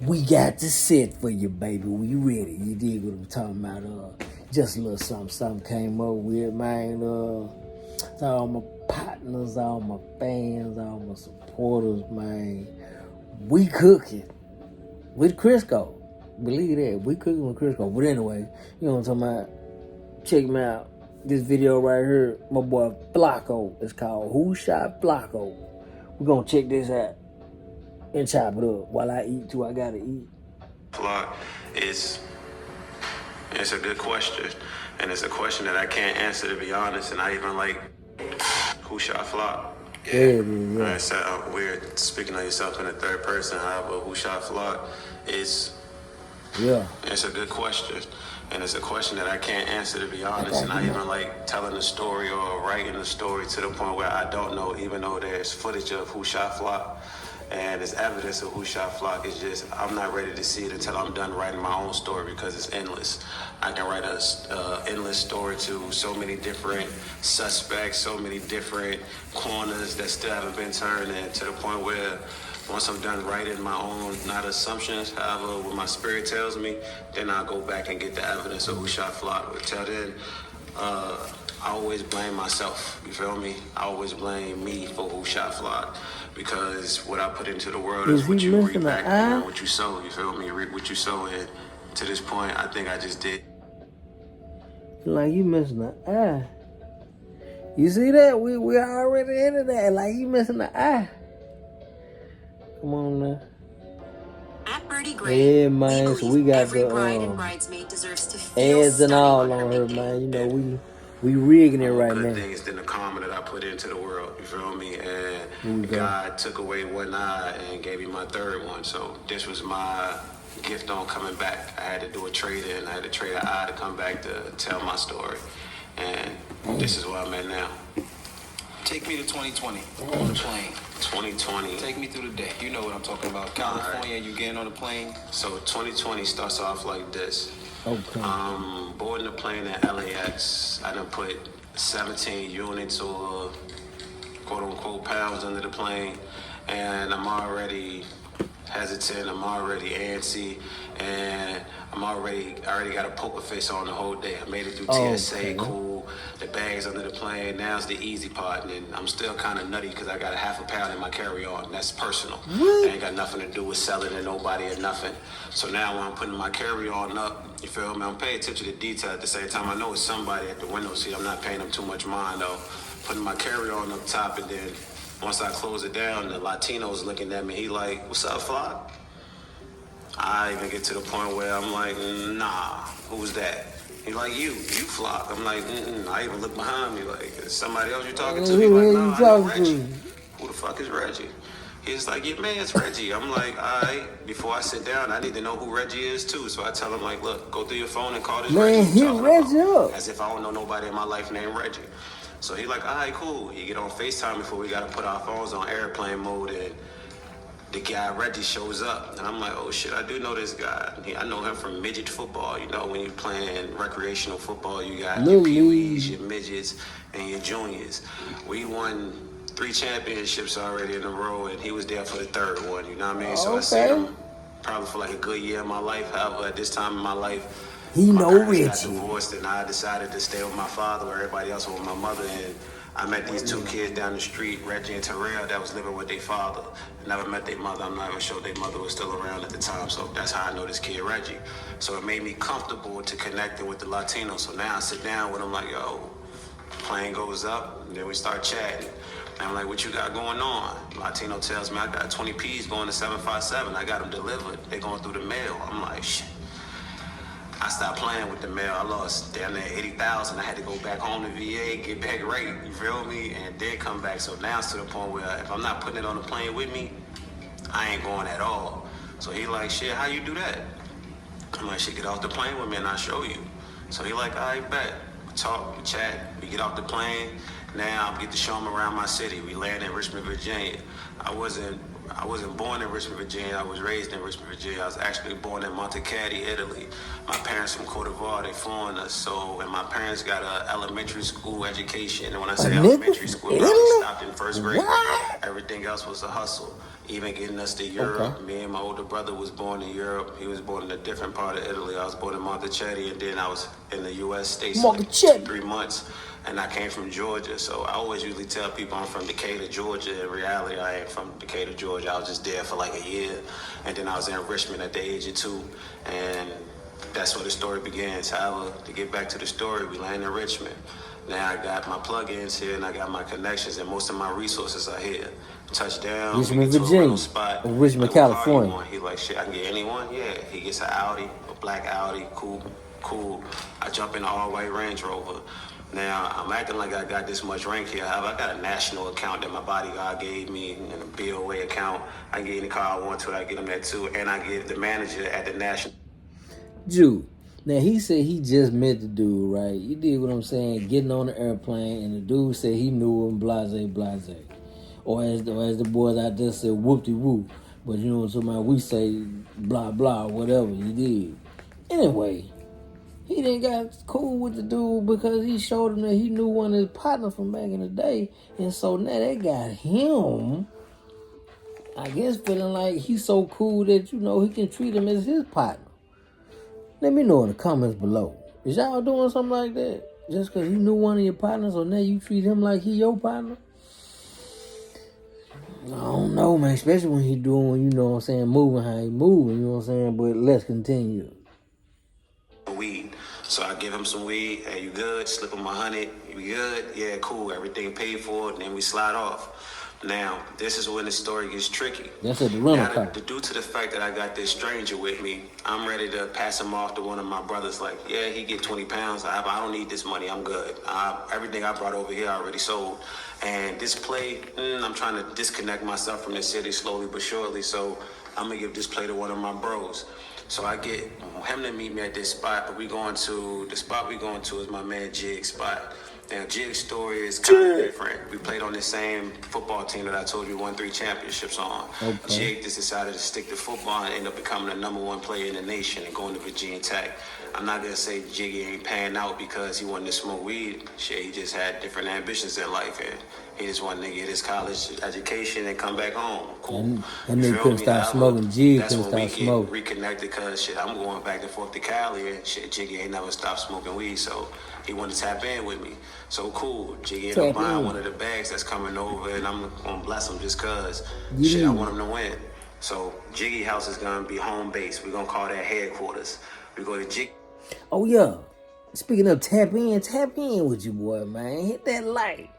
We got the set for you, baby. We ready. You dig what I'm talking about? Just a little something came up with, man. To all my partners, all my fans, all my supporters, man. We cooking with Crisco. Believe that. We cooking with Crisco. But anyway, you know what I'm talking about? Check me out. This video right here, my boy FloCC. It's called Who Shot FloCC? We're gonna check this out and chop it up while I eat too. I gotta eat. Flock, it's a good question, and it's a question that I can't answer, to be honest. And I even like, who shot Flock? Yeah. It sounds weird speaking of yourself in the third person. However, who shot Flock is it's a good question, and it's a question that I can't answer, to be honest. And I even like telling the story or writing the story to the point where I don't know, even though there's footage of who shot Flock. And there's evidence of who shot Flock. It's just, I'm not ready to see it until I'm done writing my own story, because it's endless. I can write a endless story to so many different suspects, so many different corners that still haven't been turned, and to the point where once I'm done writing my own, not assumptions, however, what my spirit tells me, then I'll go back and get the evidence of who shot Flock. But till then, I always blame myself, you feel me? I always blame me for who shot Flock, because what I put into the world is what you reap back and what you sow, you feel me? You reap what you sow, and to this point, I think I just did. Like you missing the eye. You see that? We already into that. Like you missing the eye. Come on now. At Birdie Gray, yeah, man. So we got every bride and bridesmaid deserves to feel ads and all on her, man. You know, we rigging it right now. Good things than the karma that I put into the world, you feel me? And God took away one eye and gave me my third one. So this was my gift on coming back. I had to do a trade-in. I had to trade an eye to come back to tell my story. And this is where I'm at now. Take me to 2020 on the plane. 2020. Take me through the day. You know what I'm talking about. California, you getting on the plane. So 2020 starts off like this. Okay. Boarding the plane at LAX. I done put 17 units or quote unquote pounds under the plane, and I'm already hesitant, I'm already antsy, and I already got a poker face on the whole day. I made it through TSA, cool. The bag's under the plane. Now's the easy part, and I'm still kind of nutty because I got a half a pound in my carry-on. That's personal. It ain't got nothing to do with selling to nobody or nothing. So now when I'm putting my carry-on up, you feel me? I'm paying attention to detail at the same time. I know it's somebody at the window seat. I'm not paying them too much mind, though. Putting my carry-on up top, and then once I close it down, the Latino's looking at me. He like, "What's up, Flock?" I even get to the point where I'm like, "Nah, who's that?" He like, you Flock. I'm like, I even look behind me like, is somebody else you talking to? He like, no, I know Reggie. Who the fuck is Reggie? He's like, yeah, man, it's Reggie. I'm like, all right, before I sit down, I need to know who Reggie is too. So I tell him like, look, go through your phone and call this Reggie. Hit Reggie up. As if I don't know nobody in my life named Reggie. So he like, all right, cool. He get on FaceTime before we got to put our phones on airplane mode, and the guy Reggie shows up, and I'm like, oh shit, I do know this guy. I know him from midget football. You know, when you're playing recreational football, you got your peewees, your midgets, and your juniors. We won 3 championships already in a row, and he was there for the third one. You know what I mean? So I seen him probably for like a good year in my life. However, at this time in my life, my parents got divorced, and I decided to stay with my father, where everybody else was with my mother. And I met these 2 kids down the street, Reggie and Terrell, that was living with their father. I never met their mother. I'm not even sure their mother was still around at the time. So that's how I know this kid, Reggie. So it made me comfortable to connecting with the Latino. So now I sit down with them like, yo, plane goes up, and then we start chatting. And I'm like, what you got going on? Latino tells me, I got 20 P's going to 757. I got them delivered. They're going through the mail. I'm like, shit. I stopped playing with the mail. I lost down there 80,000. I had to go back home to VA, get back right, you feel me? And then come back. So now it's to the point where if I'm not putting it on the plane with me, I ain't going at all. So he like, shit, how you do that? I'm like, shit, get off the plane with me and I'll show you. So he like, all right, bet. We talk, we chat, we get off the plane. Now I get to show him around my city. We land in Richmond, Virginia. I wasn't born in Richmond, Virginia. I was raised in Richmond, Virginia. I was actually born in Montecati, Italy. My parents from Cote d'Ivoire, they flew us. So, and my parents got an elementary school education. And when I say elementary school, I only stopped in first grade. Everything else was a hustle. even getting us to Europe. Me and my older brother was born in Europe. He was born in a different part of Italy. I was born in Monticello, and then I was in the U.S. States like 2-3 months, and I came from Georgia. So I always usually tell people I'm from Decatur, Georgia. In reality, I ain't from Decatur, Georgia. I was just there for like a year, and then I was in Richmond at the age of 2, and that's where the story begins. However, to get back to the story, we land in Richmond. Now I got my plugins here, and I got my connections, and most of my resources are here. Touchdown, Richmond, we get to a rental Virginia, spot. or Richmond, Like, what car you California. want? He like, shit, I can get anyone? Yeah. He gets an Audi, a black Audi, cool. I jump in an all-white Range Rover. Now, I'm acting like I got this much rank here. However, I got a national account that my bodyguard gave me, and a BOA account. I can get any car I want to, I get them that too, and I give the manager at the national. Jew. Now, he said he just met the dude, right? You dig what I'm saying? Getting on the airplane, and the dude said he knew him, blase. Or as the boys out there said, whoop-de-whoop. But you know what I'm talking about? We say blah, blah, whatever, you dig. Anyway, he didn't got cool with the dude because he showed him that he knew one of his partners from back in the day. And so now they got him, I guess, feeling like he's so cool that, you know, he can treat him as his partner. Let me know in the comments below. Is y'all doing something like that? Just because you knew one of your partners, so now you treat him like he your partner? I don't know, man. Especially when he doing, you know what I'm saying, moving how he moving, you know what I'm saying? But let's continue. Weed. So I give him some weed. Hey, you good? Slip him 100. You good? Yeah, cool. Everything paid for, and then we slide off. Now, this is when the story gets tricky. That's at the rental Now, car. due to the fact that I got this stranger with me, I'm ready to pass him off to one of my brothers. Like, yeah, he get 20 pounds. I don't need this money. I'm good. Everything I brought over here I already sold. And this play, I'm trying to disconnect myself from the city slowly but surely. So I'm going to give this play to one of my bros. So I get him to meet me at this spot, but the spot we going to is my man Jig's spot. Now, Jig's story is kind of different. We played on the same football team that I told you won 3 championships on. Okay. Jig just decided to stick to football and end up becoming the #1 player in the nation and going to Virginia Tech. I'm not going to say Jiggy ain't panning out because he wanted to smoke weed. Shit, he just had different ambitions in life, and he just wanted to get his college education and come back home. Cool. And they couldn't stop smoking. Jig couldn't stop smoking. Reconnected because shit, I'm going back and forth to Cali, and shit, Jiggy ain't never stopped smoking weed, so he wanted to tap in with me. So cool. Jiggy ended up buying one of the bags that's coming over, and I'm gonna bless him just cause I want him to win. So Jiggy house is gonna be home base. We're gonna call that headquarters. We go to Jiggy. Oh, yeah. Speaking of tap in with your boy, man. Hit that like.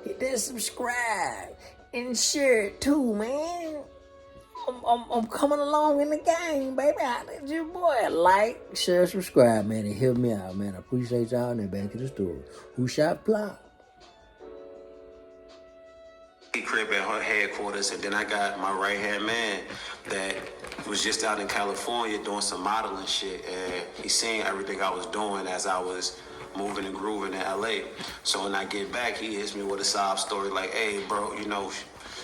Hit that subscribe. And share it too, man. I'm coming along in the game, baby. I let your boy like, share, subscribe, man. And help me out, man. I appreciate y'all. And then back to the story. Who shot Plow? Crib at her headquarters, and then I got my right hand man that was just out in California doing some modeling shit, and he seen everything I was doing as I was moving and grooving in LA. So when I get back, he hits me with a sob story like, hey bro, you know,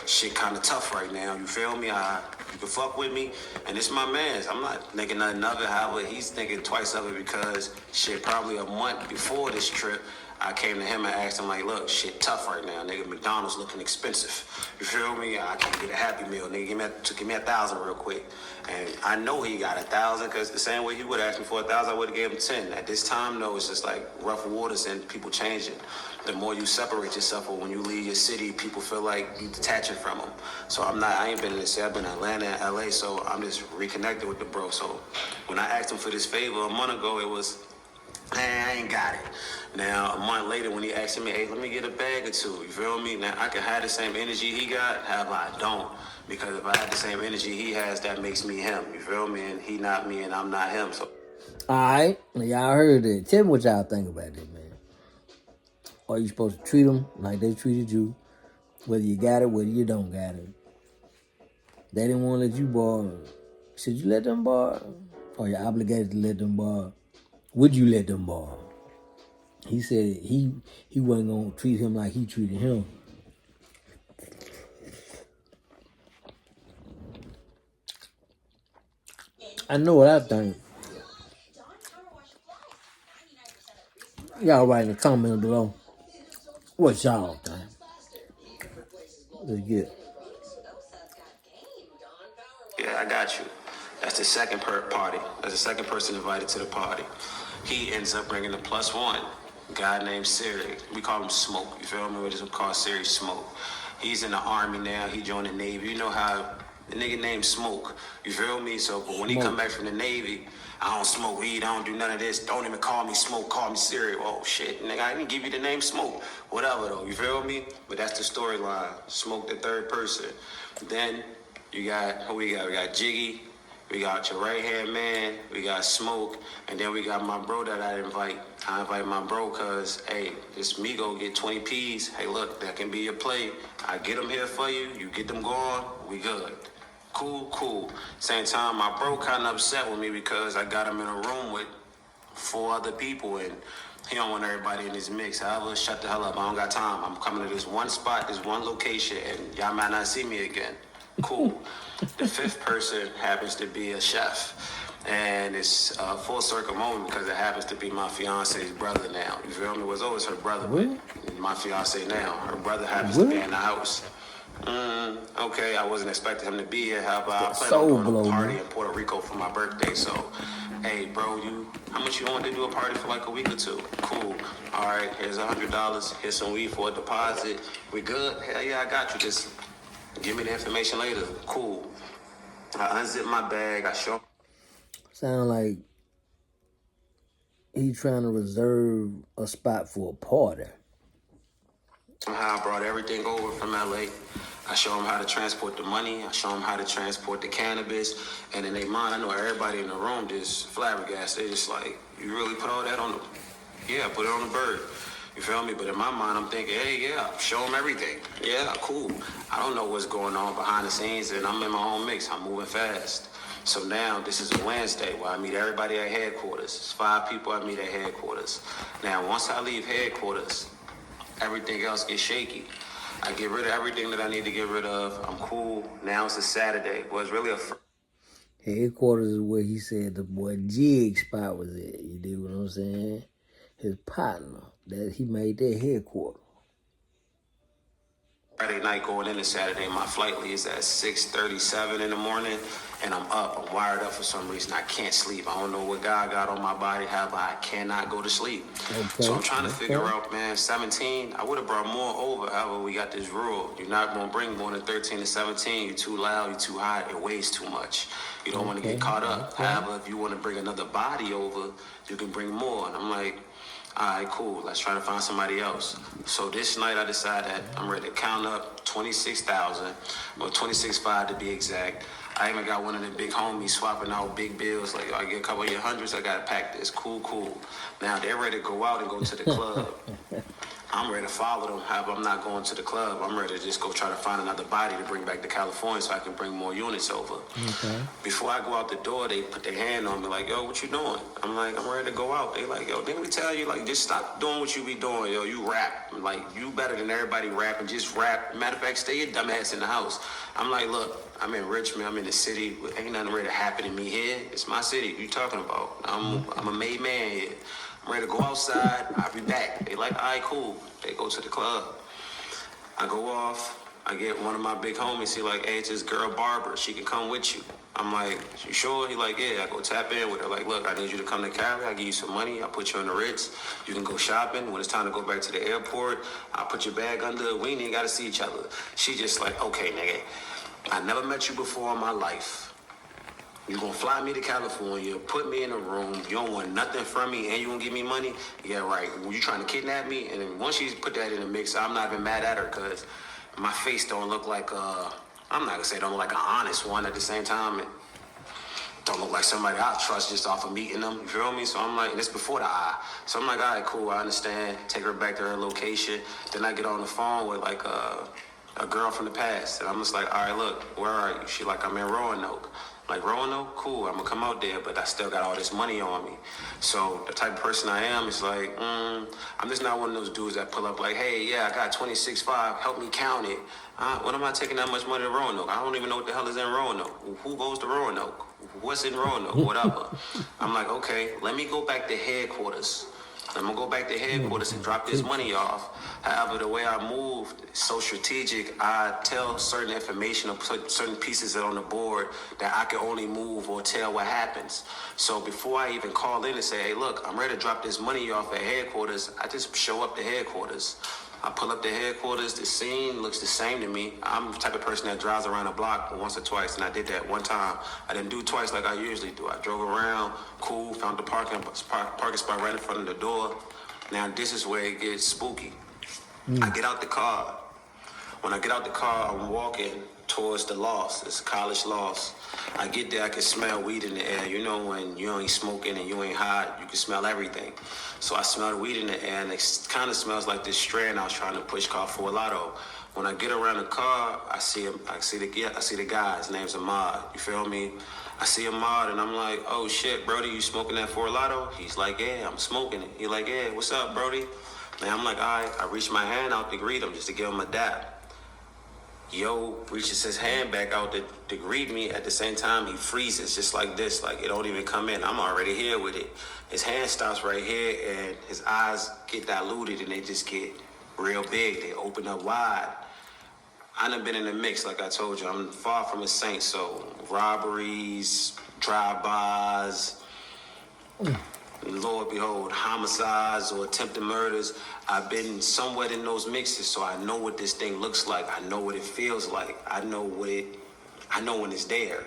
shit kind of tough right now, you feel me? You can fuck with me, and it's my man's. I'm not thinking nothing of it. However, he's thinking twice of it because shit, probably a month before this trip, I came to him and asked him like, look, shit tough right now, nigga. McDonald's looking expensive. You feel me? I can't get a Happy Meal, nigga. Give me 1,000 real quick. And I know he got 1,000 because the same way he would ask me for 1,000, I would have gave him 10. At this time, though, it's just like rough waters and people changing. The more you separate yourself, or when you leave your city, people feel like you detaching from them. So I ain't been in the city. I've been in Atlanta and LA, so I'm just reconnected with the bro. So when I asked him for this favor a month ago, it was, man, I ain't got it. Now, a month later, when he asked me, hey, let me get a bag or two, you feel me? Now, I can have the same energy he got, however, I don't. Because if I had the same energy he has, that makes me him, you feel me? And he not me, and I'm not him, so. All right. Y'all heard it. Tell me what y'all think about this, man. Are you supposed to treat them like they treated you? Whether you got it, whether you don't got it. They didn't want to let you borrow. Should you let them borrow? Or you're obligated to let them borrow? Would you let them borrow? He said he wasn't going to treat him like he treated him. I know what I think. Y'all write in the comments below. What y'all think? Let's get it. got you. That's the second party. That's the second person invited to the party. He ends up bringing the +1. A guy named StorY. We call him Smoke. You feel me? We just call StorY Smoke. He's in the Army now. He joined the Navy. You know how the nigga named Smoke. You feel me? So, but when he come back from the Navy, I don't smoke weed. I don't do none of this. Don't even call me Smoke. Call me StorY. Oh shit, nigga, I didn't give you the name Smoke. Whatever though. You feel me? But that's the storyline. Smoke the third person. Then you got who we got? We got Jiggy. We got your right hand man, we got Smoke, and then we got my bro that I invite. I invite my bro cause, hey, this me go get 20 P's. Hey, look, that can be your play. I get them here for you, you get them going, we good. Cool. Same time, my bro kind of upset with me because I got him in a room with 4 other people and he don't want everybody in his mix. However, shut the hell up, I don't got time. I'm coming to this one spot, this one location, and y'all might not see me again. Cool. The fifth person happens to be a chef. And it's a full circle moment because it happens to be my fiance's brother now. You feel me? It was always her brother, but my fiance now. Her brother happens to be in the house. Okay, I wasn't expecting him to be here. However, I plan on doing a party in Puerto Rico for my birthday. So, hey, bro, how much you want to do a party for like a week or two? Cool. All right, here's $100. Here's some weed for a deposit. We good? Hell yeah, I got you. Just give me the information later. Cool. I unzip my bag. I show. Sound like he trying to reserve a spot for a party. How I brought everything over from LA. I show them how to transport the money. I show them how to transport the cannabis. And in their mind, I know everybody in the room just flabbergasted. They just like, you really put all that on the, yeah, put it on the bird. You feel me? But in my mind, I'm thinking, hey, yeah, show them everything. Yeah, cool. I don't know what's going on behind the scenes, and I'm in my own mix. I'm moving fast. So now, this is a Wednesday where I meet everybody at headquarters. It's 5 people I meet at headquarters. Now, once I leave headquarters, everything else gets shaky. I get rid of everything that I need to get rid of. I'm cool. Now it's a Saturday. Well, it's really a... Headquarters is where he said the boy Jig spot was at. You dig what I'm saying? His partner, that he made their headquarters. Friday night going into Saturday, my flight leaves at 6:37 in the morning, and I'm up. I'm wired up for some reason. I can't sleep. I don't know what God got on my body, however, I cannot go to sleep. Okay. So I'm trying to figure out, man, 17, I would have brought more over. However, we got this rule. You're not going to bring more than 13 to 17. You're too loud, you're too hot, it weighs too much. You don't want to get caught up. However, if you want to bring another body over, you can bring more. And I'm like, all right, cool. Let's try to find somebody else. So this night I decided I'm ready to count up 26,000, or 26.5 to be exact. I even got one of the big homies swapping out big bills. Like, I get a couple of your hundreds, I got to pack this. Cool. Now they're ready to go out and go to the club. I'm ready to follow them. However, I'm not going to the club. I'm ready to just go try to find another body to bring back to California so I can bring more units over. Okay. Before I go out the door, they put their hand on me like, yo, what you doing? I'm like, I'm ready to go out. They like, yo, didn't we tell you, like, just stop doing what you be doing, yo. You rap. Like, you better than everybody rapping. Just rap. Matter of fact, stay your dumb ass in the house. I'm like, look, I'm in Richmond. I'm in the city. Ain't nothing ready to happen to me here. It's my city. What you talking about? I'm a made man here. I'm ready to go outside. I'll be back. They like, all right, cool. They go to the club. I go off. I get one of my big homies. He like, hey, it's this girl Barbara. She can come with you. I'm like, you sure? He like, yeah. I go tap in with her. Like, look, I need you to come to Cali. I'll give you some money. I'll put you on the Ritz. You can go shopping. When it's time to go back to the airport, I'll put your bag under. We ain't even got to see each other. She just like, okay, nigga. I never met you before in my life. You gonna fly me to California, put me in a room, you don't want nothing from me, and you gonna give me money? Yeah, right. Were you trying to kidnap me? And then once she put that in the mix, I'm not even mad at her, because my face don't look like, I'm not gonna say don't look like an honest one. At the same time, it don't look like somebody I trust just off of meeting them, you feel me? So I'm like, and it's before the eye. So I'm like, all right, cool, I understand. Take her back to her location. Then I get on the phone with like a girl from the past, and I'm just like, all right, look, where are you? She like, I'm in Roanoke. Like, Roanoke, cool, I'm gonna come out there, but I still got all this money on me. So the type of person I am is like, I'm just not one of those dudes that pull up like, hey, yeah, I got 26.5, help me count it. What am I taking that much money to Roanoke? I don't even know what the hell is in Roanoke. Who goes to Roanoke? What's in Roanoke? Whatever. I'm like, okay, let me go back to headquarters. I'm gonna go back to headquarters and drop this money off. However, the way I moved is so strategic. I tell certain information or put certain pieces on the board that I can only move or tell what happens. So before I even call in and say, hey, look, I'm ready to drop this money off at headquarters, I just show up to headquarters. I pull up to headquarters, the scene looks the same to me. I'm the type of person that drives around the block once or twice, and I did that one time. I didn't do twice like I usually do. I drove around, cool, found the parking spot right in front of the door. Now this is where it gets spooky. I get out the car. When I get out the car, I'm walking towards the loft. It's a college loft. I get there, I can smell weed in the air. You know when you ain't smoking and you ain't hot, you can smell everything. So I smell the weed in the air, and it kind of smells like this strand I was trying to push called FloCC. When I get around the car, I see the guy. His name's Ahmad. You feel me? I see Ahmad, and I'm like, oh shit, Brody, you smoking that FloCC? He's like, yeah, I'm smoking it. He like, yeah, what's up, Brody? And I'm like, all right. I reach my hand out to greet him, just to give him a dap. Yo reaches his hand back out to greet me. At the same time, he freezes just like this, like it don't even come in. I'm already here with it. His hand stops right here, and his eyes get diluted, and they just get real big. They open up wide. I done been in the mix, like I told you. I'm far from a saint, so robberies, drive-bys, Lord behold, homicides or attempted murders. I've been somewhat in those mixes, so I know what this thing looks like. I know what it feels like. I know when it's there.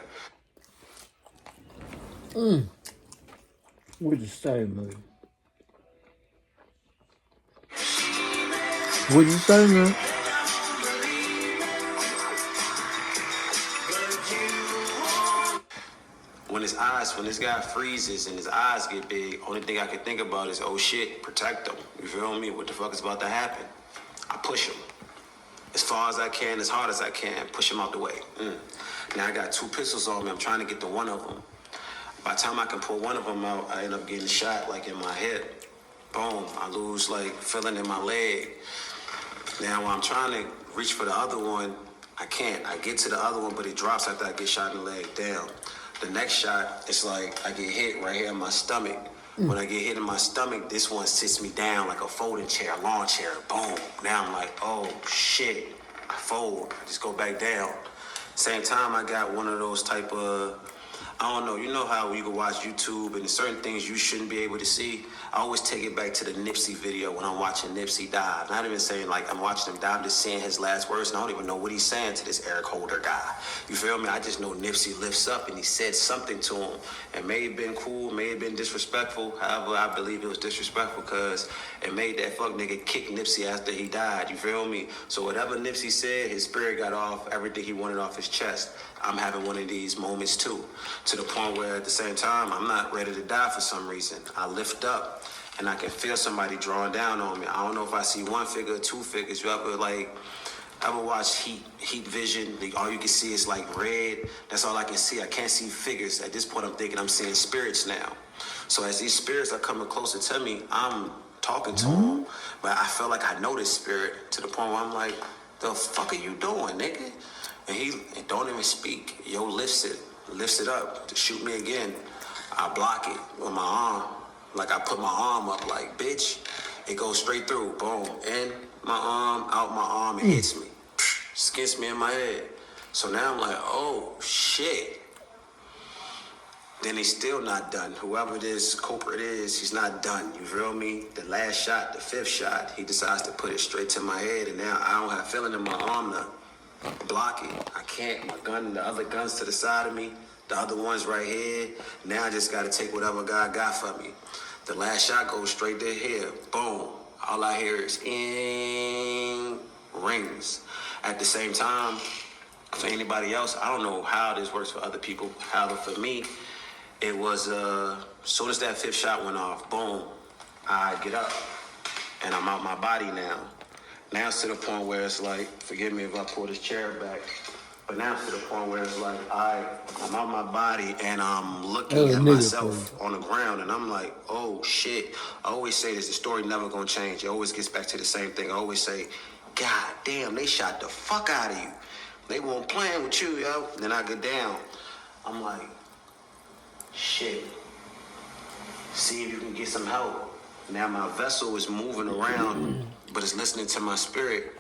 What you say, man? What you say, man? When this guy freezes and his eyes get big, only thing I can think about is, oh shit, protect him. You feel me? What the fuck is about to happen? I push him as far as I can, as hard as I can, push him out the way. Now I got 2 pistols on me. I'm trying to get to one of them. By the time I can pull one of them out, I end up getting shot like in my hip. Boom, I lose like feeling in my leg. Now when I'm trying to reach for the other one, I can't. I get to the other one, but it drops after I get shot in the leg down. The next shot, it's like I get hit right here in my stomach. When I get hit in my stomach, this one sits me down like a folding chair, a lawn chair. Boom. Now I'm like, oh shit. I fold. I just go back down. Same time, I got one of those type of, I don't know, you know how you can watch YouTube and certain things you shouldn't be able to see? I always take it back to the Nipsey video when I'm watching Nipsey die. Not even saying like I'm watching him die, I'm just saying his last words, and I don't even know what he's saying to this Eric Holder guy. You feel me? I just know Nipsey lifts up and he said something to him. It may have been cool, may have been disrespectful. However, I believe it was disrespectful because it made that fuck nigga kick Nipsey after he died. You feel me? So whatever Nipsey said, his spirit got off everything he wanted off his chest. I'm having one of these moments too, to the point where at the same time, I'm not ready to die for some reason. I lift up and I can feel somebody drawing down on me. I don't know if I see 1 figure or 2 figures. You ever watch Heat Vision? All you can see is like red. That's all I can see. I can't see figures. At this point, I'm thinking I'm seeing spirits now. So as these spirits are coming closer to me, I'm talking to them. But I feel like I know this spirit to the point where I'm like, the fuck are you doing, nigga? And he don't even speak. Yo lifts it up to shoot me again. I block it with my arm. Like I put my arm up like, bitch. It goes straight through. Boom. In my arm, out my arm, it hits me. Skins me in my head. So now I'm like, oh, shit. Then he's still not done. Whoever this culprit is, he's not done. You feel me? The last shot, the 5th shot, he decides to put it straight to my head. And now I don't have feeling in my arm now. Block it. I can't. My gun, the other guns to the side of me, the other one's right here. Now I just got to take whatever God got for me. The last shot goes straight to here. Boom. All I hear is rings. At the same time, for anybody else, I don't know how this works for other people. However, for me, it was as soon as that 5th shot went off, boom, I get up and I'm out my body now. Now it's to the point where it's like, forgive me if I pull this chair back, but now it's to the point where it's like, I'm out my body and I'm looking at myself on the ground and I'm like, oh shit. I always say this, the story never gonna change. It always gets back to the same thing. I always say, God damn, they shot the fuck out of you. They weren't playing with you, yo. And then I get down. I'm like, shit. See if you can get some help. Now my vessel is moving around, but it's listening to my spirit.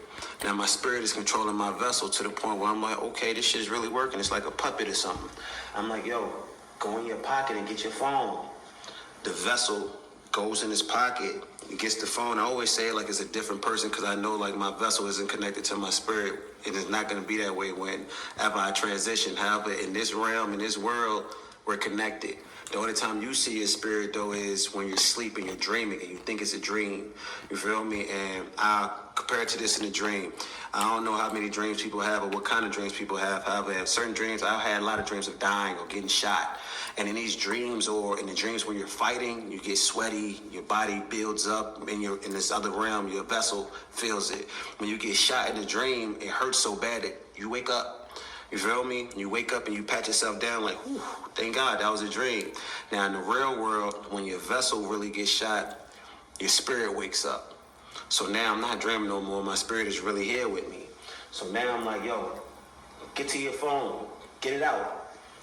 Now my spirit is controlling my vessel to the point where I'm like, okay, this shit's really working. It's like a puppet or something. I'm like, yo, go in your pocket and get your phone. The vessel goes in his pocket, he gets the phone. I always say it like it's a different person because I know like my vessel isn't connected to my spirit. It is not going to be that way whenever I transition. However, in this realm, in this world, we're connected. The only time you see your spirit, though, is when you're sleeping, you're dreaming, and you think it's a dream. You feel me? And I compare it to this in a dream. I don't know how many dreams people have or what kind of dreams people have. However, in certain dreams, I've had a lot of dreams of dying or getting shot. And in these dreams or in the dreams when you're fighting, you get sweaty, your body builds up, in this other realm, your vessel feels it. When you get shot in the dream, it hurts so bad that you wake up. You feel me? You wake up and you pat yourself down like, whew, thank God, that was a dream. Now, in the real world, when your vessel really gets shot, your spirit wakes up. So now I'm not dreaming no more. My spirit is really here with me. So now I'm like, yo, get to your phone. Get it out.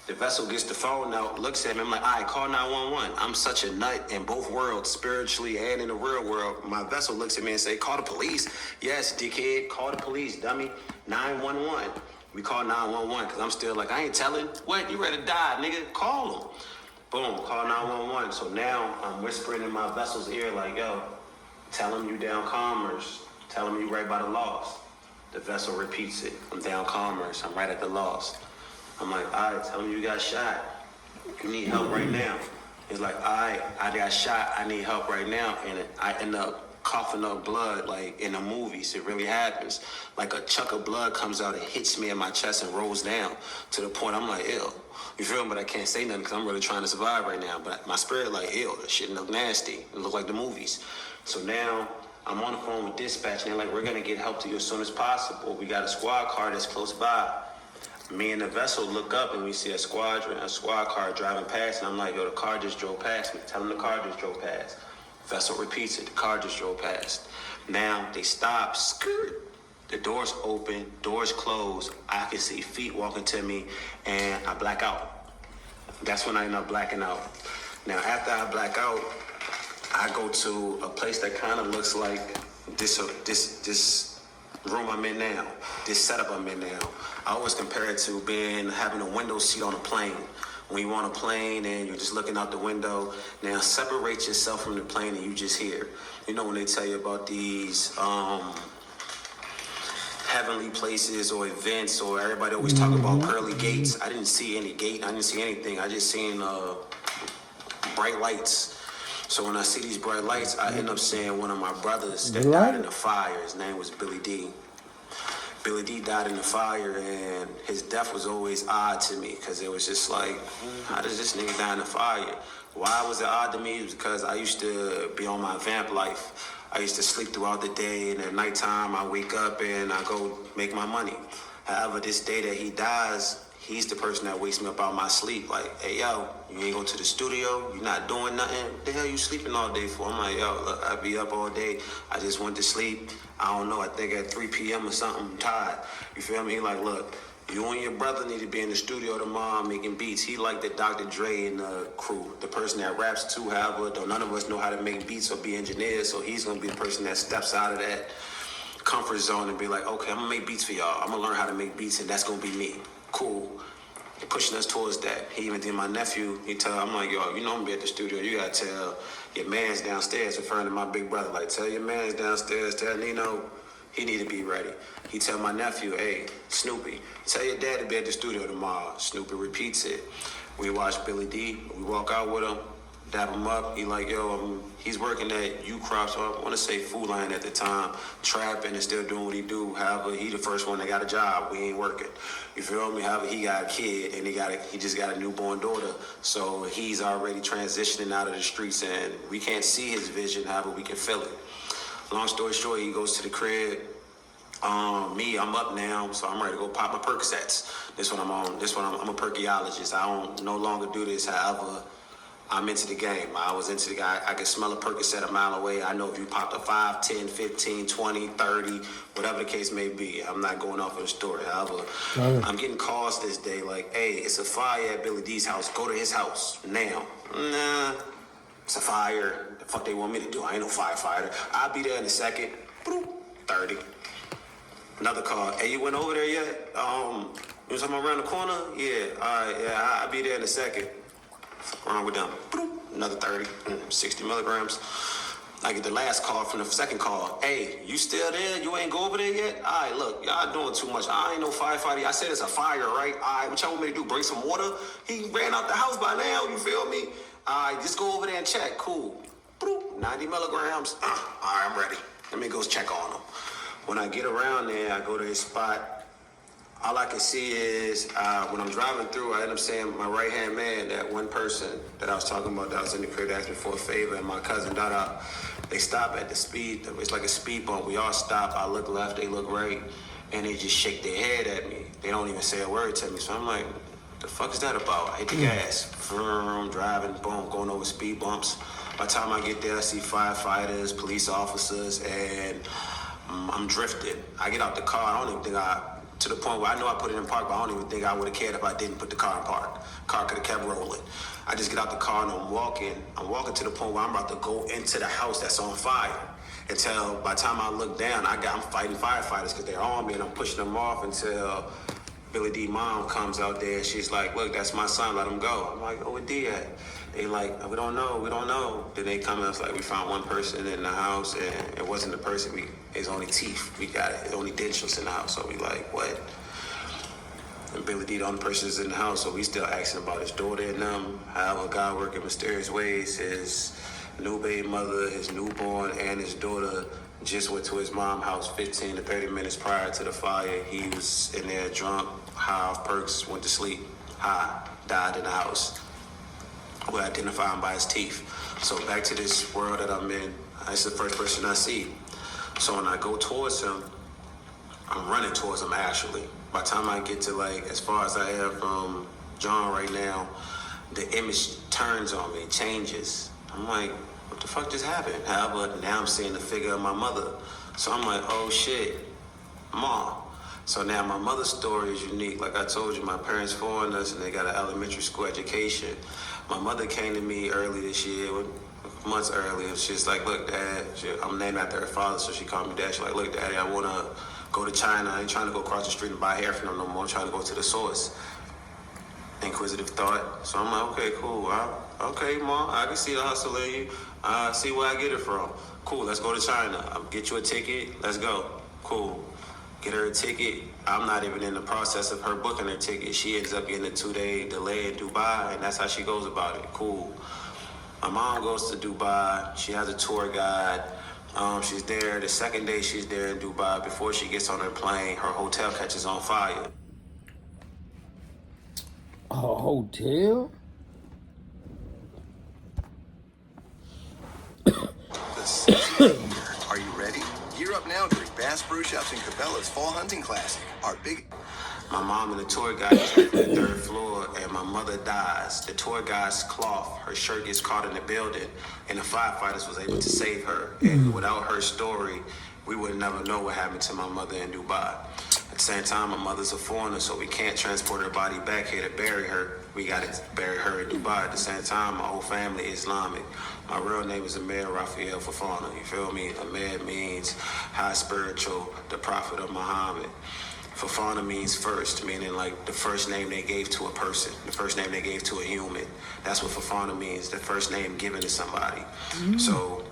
The vessel gets the phone out, looks at me. I'm like, all right, call 911. I'm such a nut in both worlds, spiritually and in the real world. My vessel looks at me and say, call the police. Yes, dickhead, call the police, dummy. 911. We call 911 because I'm still like, I ain't telling. What? You ready to die, nigga? Call them. Boom, call 911. So now I'm whispering in my vessel's ear like, yo, tell him you down Commerce. Tell him you right by the loss. The vessel repeats it. I'm down Commerce. I'm right at the loss. I'm like, all right, tell him you got shot. You need help right now. He's like, all right, I got shot. I need help right now. And I end up coughing up blood like in the movies. It really happens. Like a chunk of blood comes out and hits me in my chest and rolls down to the point I'm like, ew. You feel me? But I can't say nothing because I'm really trying to survive right now. But my spirit like, ew, that shit look nasty. It look like the movies. So now I'm on the phone with dispatch and they're like, we're going to get help to you as soon as possible. We got a squad car that's close by. Me and the vessel look up and we see a squad car driving past. And I'm like, yo, the car just drove past me. Tell them the car just drove past. Vessel repeats it. The car just drove past. Now they stop. Skirt. The doors open. Doors close. I can see feet walking to me, and I black out. That's when I end up blacking out. Now after I black out, I go to a place that kind of looks like this room I'm in now. This setup I'm in now. I always compare it to having a window seat on a plane. When you're on a plane and you're just looking out the window, now separate yourself from the plane and you just hear. You know when they tell you about these heavenly places or events, or everybody always talk about pearly gates. I didn't see any gate. I didn't see anything. I just seen bright lights. So when I see these bright lights, I end up seeing one of my brothers that died in the fire. His name was Billy D. Billy D died in the fire, and his death was always odd to me because it was just like, how does this nigga die in the fire? Why was it odd to me? It was because I used to be on my vamp life. I used to sleep throughout the day, and at nighttime I wake up and I go make my money. However, this day that he dies, he's the person that wakes me up out of my sleep. Like, hey, yo, you ain't go to the studio? You not doing nothing? What the hell you sleeping all day for? I'm like, yo, look, I be up all day. I just went to sleep. I don't know, I think at 3 p.m. or something, I'm tired. You feel me? He like, look, you and your brother need to be in the studio tomorrow making beats. He like the Dr. Dre and the crew, the person that raps too. However, though none of us know how to make beats or be engineers, so he's gonna be the person that steps out of that comfort zone and be like, okay, I'm gonna make beats for y'all. I'm gonna learn how to make beats, and that's gonna be me. Cool. Pushing us towards that. He even did my nephew. I'm like, yo, you know I'm gonna be at the studio. You gotta tell your man's downstairs, referring to my big brother. Like, tell your man's downstairs, tell Nino he need to be ready. He tell my nephew, hey, Snoopy, tell your dad to be at the studio tomorrow. Snoopy repeats it. We watch Billy D. We walk out with him, dap him up. He like, yo, he's working at U-Crop, so I want to say Food Line at the time, trapping and still doing what he do. However, he the first one that got a job. We ain't working. You feel me? However, he got a kid and he just got a newborn daughter. So he's already transitioning out of the streets, and we can't see his vision. However, we can feel it. Long story short, he goes to the crib. I'm up now, so I'm ready to go pop my Percocets. This one I'm on. I'm a perkyologist. I don't no longer do this. However, I'm into the game. I was into the guy. I can smell a Percocet a mile away. I know if you popped a 5, 10, 15, 20, 30, whatever the case may be. I'm not going off of the story. However, I'm getting calls this day like, hey, it's a fire at Billy D's house. Go to his house now. Nah. It's a fire. The fuck they want me to do? I ain't no firefighter. I'll be there in a second. Boop, 30. Another call. Hey, you went over there yet? You was around the corner? Yeah. All right. Yeah, I'll be there in a second. What's wrong with them? Boop, another 30. 60 milligrams. I get the last call from the second call. Hey, you still there? You ain't go over there yet? All right, look, y'all doing too much. I ain't no firefighter. I said it's a fire, right? All right, what y'all want me to do? Bring some water? He ran out the house by now, you feel me? All right, just go over there and check. Cool. 90 milligrams. All right, I'm ready. Let me go check on him. When I get around there, I go to his spot. All I can see is when I'm driving through, I end up saying my right-hand man, that one person that I was talking about that was in the crib asking for a favor, and my cousin Dada, they stop at the speed. It's like a speed bump. We all stop. I look left, they look right, and they just shake their head at me. They don't even say a word to me. So I'm like, what the fuck is that about? I hit the gas. Vroom, driving, boom, going over speed bumps. By the time I get there, I see firefighters, police officers, and I'm drifting. I get out the car. I don't even think to the point where I know I put it in park, but I don't even think I would have cared if I didn't put the car in park. Car could have kept rolling. I just get out the car and I'm walking to the point where I'm about to go into the house that's on fire. Until by the time I look down, I'm fighting firefighters because they're on me and I'm pushing them off until Billy D mom comes out there. She's like, look, that's my son, let him go. I'm like, oh, where D at? They like, we don't know. Then they come and it's like, we found one person in the house and it wasn't the person, his only teeth, we got it, his only dentures in the house. So we like, what? And Billy D, the only person is in the house, so we still asking about his daughter and them. However, God work in mysterious ways. His new baby mother, his newborn, and his daughter just went to his mom's house 15 to 30 minutes prior to the fire. He was in there drunk, high off perks, went to sleep, high, died in the house. We identify him by his teeth. So back to this world that I'm in, that's the first person I see. So when I go towards him, I'm running towards him actually. By the time I get to like, as far as I am from John right now, the image turns on me, changes. I'm like, what the fuck just happened? However, now I'm seeing the figure of my mother. So I'm like, oh shit, Mom. So now my mother's story is unique. Like I told you, my parents foreigners and they got an elementary school education. My mother came to me early this year, months early, and she's like, look, Dad, I'm named after her father, so she called me Dad. She's like, look, Daddy, I want to go to China. I ain't trying to go across the street and buy hair from them no more. I'm trying to go to the source. Inquisitive thought. So I'm like, okay, cool. Okay, Mom, I can see the hustle in you. I see where I get it from. Cool, let's go to China. I'll get you a ticket. Let's go. Cool. Get her a ticket. I'm not even in the process of her booking her ticket. She ends up getting a 2-day delay in Dubai, and that's how she goes about it. Cool. My mom goes to Dubai. She has a tour guide. She's there. The second day she's there in Dubai, before she gets on her plane, her hotel catches on fire. A hotel? The season. Are you ready? Gear up now during Bass Pro Shops and Cabela's Fall Hunting Classic. Our big... My mom and the tour guide is on the 3rd floor, and my mother dies. The tour guide's cloth, her shirt gets caught in the building, and the firefighters was able to save her. And without her story, we would never know what happened to my mother in Dubai. At the same time, my mother's a foreigner, so we can't transport her body back here to bury her. We got to bury her in Dubai. At the same time, my whole family is Islamic. My real name is Amir Raphael Fafana. You feel me? Amir means high spiritual, the prophet of Muhammad. Fafana means first, meaning like the first name they gave to a person, the first name they gave to a human. That's what Fafana means, the first name given to somebody. So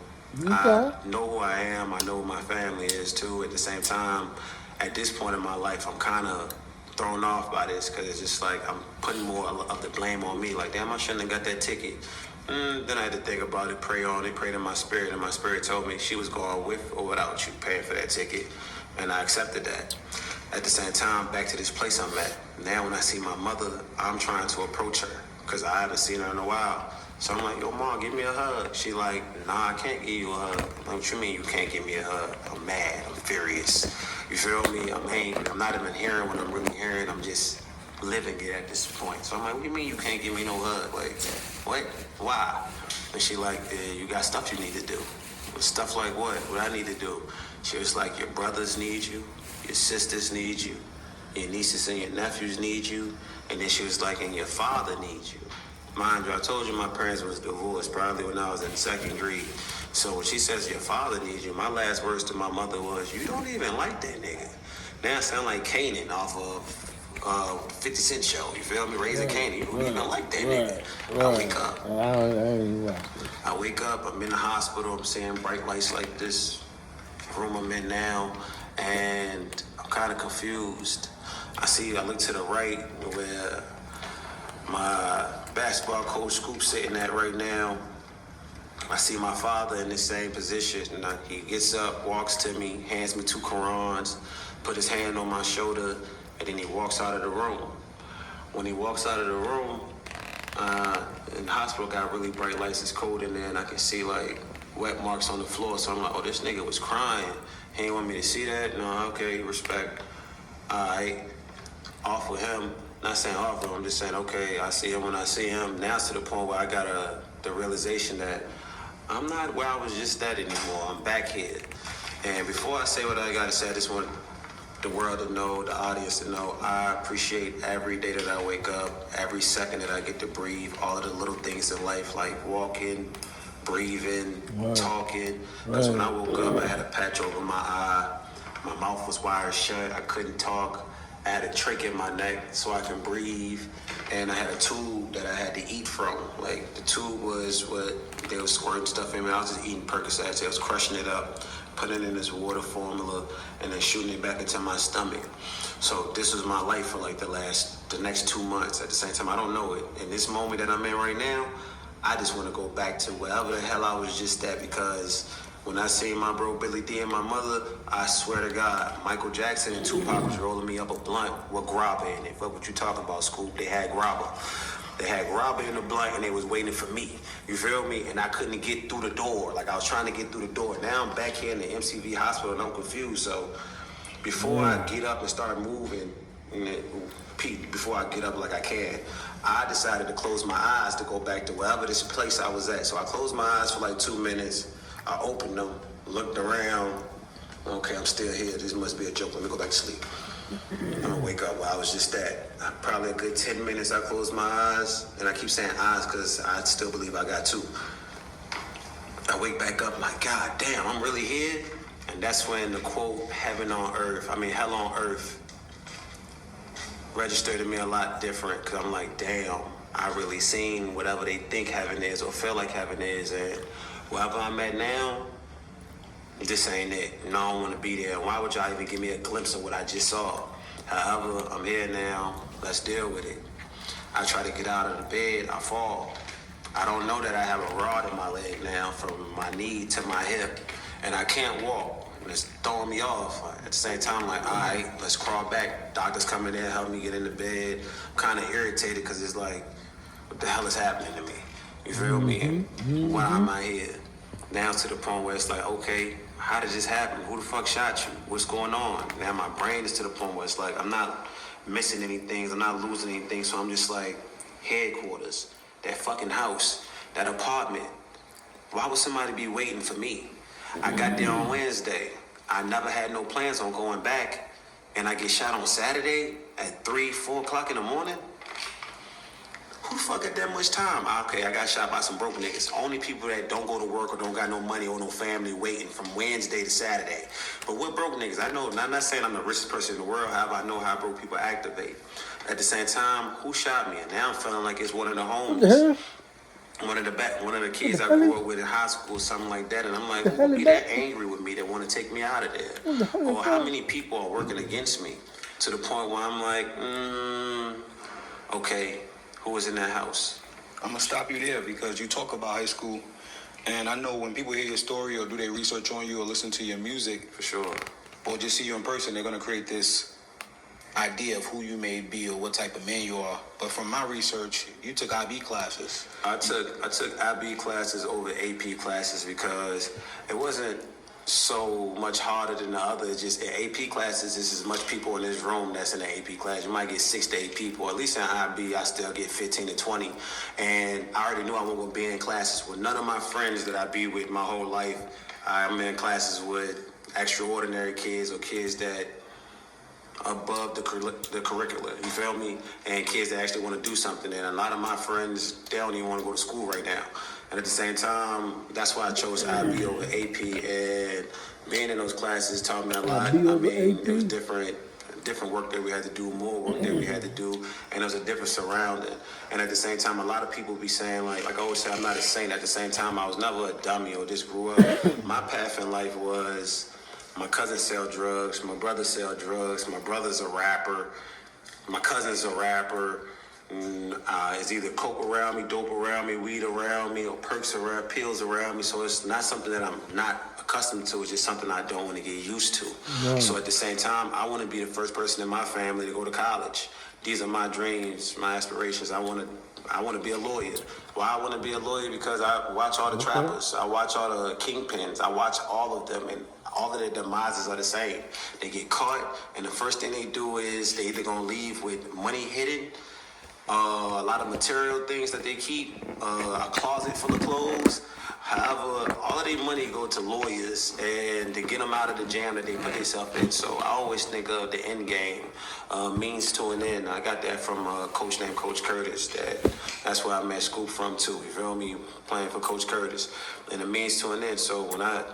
I know who I am, I know who my family is too. At the same time, at this point in my life, I'm kind of thrown off by this because it's just like I'm putting more of the blame on me. Like, damn, I shouldn't have got that ticket. Then I had to think about it, pray on it, prayed in my spirit, and my spirit told me she was going with or without you paying for that ticket, and I accepted that. At the same time, back to this place I'm at. Now when I see my mother, I'm trying to approach her because I haven't seen her in a while. So I'm like, yo, Mom, give me a hug. She like, nah, I can't give you a hug. Like, what you mean you can't give me a hug? I'm mad. I'm furious. You feel me? I'm angry. I'm not even hearing what I'm really hearing. I'm just living it at this point. So I'm like, what do you mean you can't give me no hug? Like, what? Why? And she like, you got stuff you need to do. Stuff like what? What I need to do? She was like, your brothers need you. Your sisters need you. Your nieces and your nephews need you. And then she was like, and your father needs you. Mind you, I told you my parents was divorced probably when I was in 2nd grade. So when she says your father needs you, my last words to my mother was, you don't even like that nigga. Now I sound like Kanan off of 50 Cent show. You feel me? Raising Kanan. You don't even like that nigga. I wake up. I wake up. I'm in the hospital. I'm seeing bright lights like this room I'm in now, and I'm kind of confused. I look to the right where my basketball coach Scoop's sitting at right now. I see my father in the same position, and he gets up, walks to me, hands me 2 Qurans, put his hand on my shoulder, and then he walks out of the room. When he walks out of the room, in the hospital got really bright lights, it's cold in there, and I can see like wet marks on the floor. So I'm like, oh, this nigga was crying. He ain't want me to see that? No, okay, respect. Alright, off with him. Not saying off with him, I'm just saying, okay, I see him when I see him. Now it's to the point where I got the realization that I'm not where I was just at anymore. I'm back here. And before I say what I gotta say, I just want the world to know, the audience to know, I appreciate every day that I wake up, every second that I get to breathe, all of the little things in life, like walking, breathing, talking. Because when I woke up, I had a patch over my eye. My mouth was wired shut. I couldn't talk. I had a trach in my neck so I can breathe. And I had a tube that I had to eat from. Like, the tube was what they were squirting stuff in me. I was just eating Percocets. I was crushing it up, putting it in this water formula, and then shooting it back into my stomach. So this was my life for like the next 2 months. At the same time, I don't know it. In this moment that I'm in right now, I just want to go back to wherever the hell I was just at, because when I seen my bro Billy D and my mother, I swear to God, Michael Jackson and Tupac was rolling me up a blunt with grabba in it. What you talking about, Scoop? They had grabba. They had grabba in the blunt and they was waiting for me. You feel me? And I couldn't get through the door. Like I was trying to get through the door. Now I'm back here in the MCV hospital and I'm confused. So before I get up and start moving, Pete, before I get up like I can, I decided to close my eyes to go back to wherever this place I was at. So I closed my eyes for like 2 minutes. I opened them, looked around. Okay, I'm still here. This must be a joke. Let me go back to sleep. I'm gonna wake up where I was just at. Probably a good 10 minutes I closed my eyes. And I keep saying eyes because I still believe I got 2. I wake back up like, God damn, I'm really here? And that's when the quote, hell on earth, registered to me a lot different, because I'm like, damn, I really seen whatever they think heaven is or feel like heaven is, and wherever I'm at now, this ain't it. No, I don't want to be there. Why would y'all even give me a glimpse of what I just saw? However, I'm here now. Let's deal with it. I try to get out of the bed. I fall. I don't know that I have a rod in my leg now from my knee to my hip, and I can't walk. And it's throwing me off. At the same time, like, all right, let's crawl back. Doctor's coming in, help me get in the bed. I'm kind of irritated because it's like, what the hell is happening to me? You feel me? Why am I here? Now to the point where it's like, okay, how did this happen? Who the fuck shot you? What's going on? Now my brain is to the point where it's like, I'm not missing anything. I'm not losing anything. So I'm just like, headquarters, that fucking house, that apartment. Why would somebody be waiting for me? I got there on Wednesday. I never had no plans on going back. And I get shot on Saturday at 3, 4 o'clock in the morning? Who the fuck got that much time? Okay, I got shot by some broke niggas. Only people that don't go to work or don't got no money or no family waiting from Wednesday to Saturday. But what broke niggas? I know, I'm not saying I'm the richest person in the world. However, I know how broke people activate. At the same time, who shot me? And now I'm feeling like it's one of the homies. One of the kids I grew up with in high school, or something like that. And I'm like, who would be that angry with me that want to take me out of there? Or how many people are working against me? To the point where I'm like, okay, who was in that house? I'm going to stop you there because you talk about high school. And I know when people hear your story or do their research on you or listen to your music, For sure. or just see you in person, they're going to create this idea of who you may be or what type of man you are. But from my research, you took IB classes. I took IB classes over AP classes because it wasn't so much harder than the other. It's just in AP classes, there's as much people in this room that's in the AP class. You might get 6 to 8 people. At least in IB, I still get 15 to 20. And I already knew I wasn't going to be in classes with none of my friends that I be with my whole life. I'm in classes with extraordinary kids or kids that above the curricula, you feel me? And kids that actually want to do something. And a lot of my friends, they don't even want to go to school right now. And at the same time, that's why I chose IB over AP. And being in those classes taught me a lot. IB over it was AP? different work that we had to do, more work that we had to do, and it was a different surrounding. And at the same time, a lot of people be saying, like I always say, I'm not a saint. At the same time, I was never a dummy or just grew up. My path in life was my cousin sell drugs, my brother sell drugs, my brother's a rapper, my cousin's a rapper. It's either coke around me, dope around me, weed around me, or perks around, pills around me. So it's not something that I'm not accustomed to. It's just something I don't want to get used to. Right. So at the same time, I want to be the first person in my family to go to college. These are my dreams, my aspirations. I want to be a lawyer. Why I want to be a lawyer? Because I watch all the trappers. I watch all the kingpins. I watch all of them, and all of their demises are the same. They get caught, and the first thing they do is they either gonna leave with money hidden, a lot of material things that they keep, a closet full of clothes. However, all of their money go to lawyers and to get them out of the jam that they put themselves in. So I always think of the end game, means to an end. I got that from a coach named Coach Curtis. That's where I met Scoop from too. You feel me? Playing for Coach Curtis, and it means to an end. So when I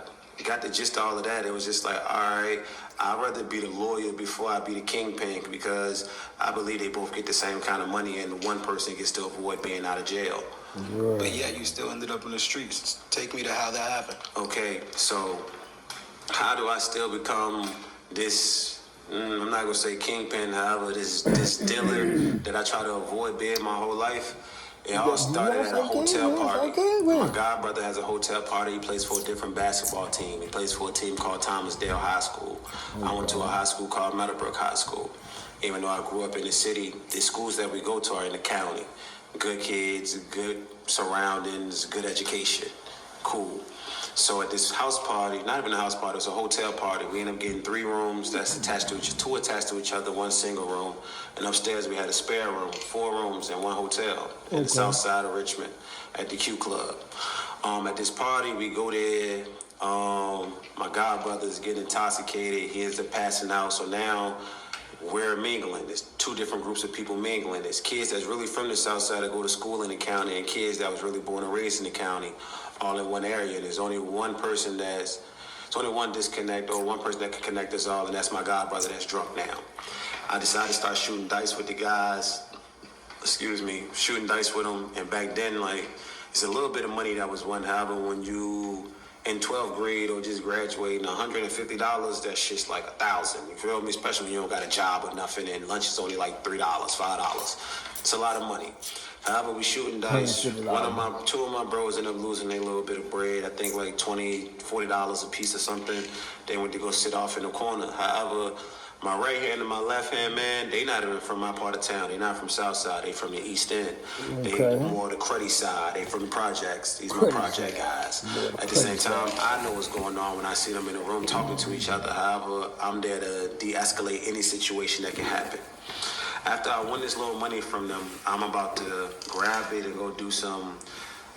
got the gist of all of that, it was just like, all right, I'd rather be the lawyer before I be the kingpin, because I believe they both get the same kind of money and one person gets to avoid being out of jail. Right. But yeah, you still ended up in the streets. Take me to how that happened. Okay, so how do I still become this, I'm not gonna say kingpin, however, this dealer that I try to avoid being my whole life? It all started at a hotel party. My godbrother has a hotel party. He plays for a different basketball team. He plays for a team called Thomasdale High School. I went to a high school called Meadowbrook High School. Even though I grew up in the city, the schools that we go to are in the county. Good kids, good surroundings, good education. Cool. So at this house party, not even a house party, it was a hotel party. We ended up getting 3 rooms that's attached to each other, one single room. And upstairs we had a spare room, 4 rooms and 1 hotel in the south side of Richmond at the Q Club. At this party, we go there. My godbrother's getting intoxicated. He ends up passing out. So now we're mingling. There's 2 different groups of people mingling. There's kids that's really from the south side that go to school in the county, and kids that was really born and raised in the county, all in one area. There's only one person it's only one disconnect, or one person that can connect us all, and that's my godbrother that's drunk now. I decided to start shooting dice with the guys, shooting dice with them, and back then, like, it's a little bit of money that was one. However, when you in 12th grade or just graduating, $150, that shit's like $1,000. You feel me? Especially when you don't got a job or nothing, and lunch is only like $3, $5. It's a lot of money. However, we shooting dice. 2 of my bros ended up losing a little bit of bread. I think like $20, $40 a piece or something. They went to go sit off in the corner. However, my right hand and my left hand, man, they not even from my part of town. They not from South Side. They from the East End. They more the cruddy side. They from the projects. These my project guys. At the same time, I know what's going on when I see them in a room talking to each other. However, I'm there to de-escalate any situation that can happen. After I won this little money from them, I'm about to grab it and go do some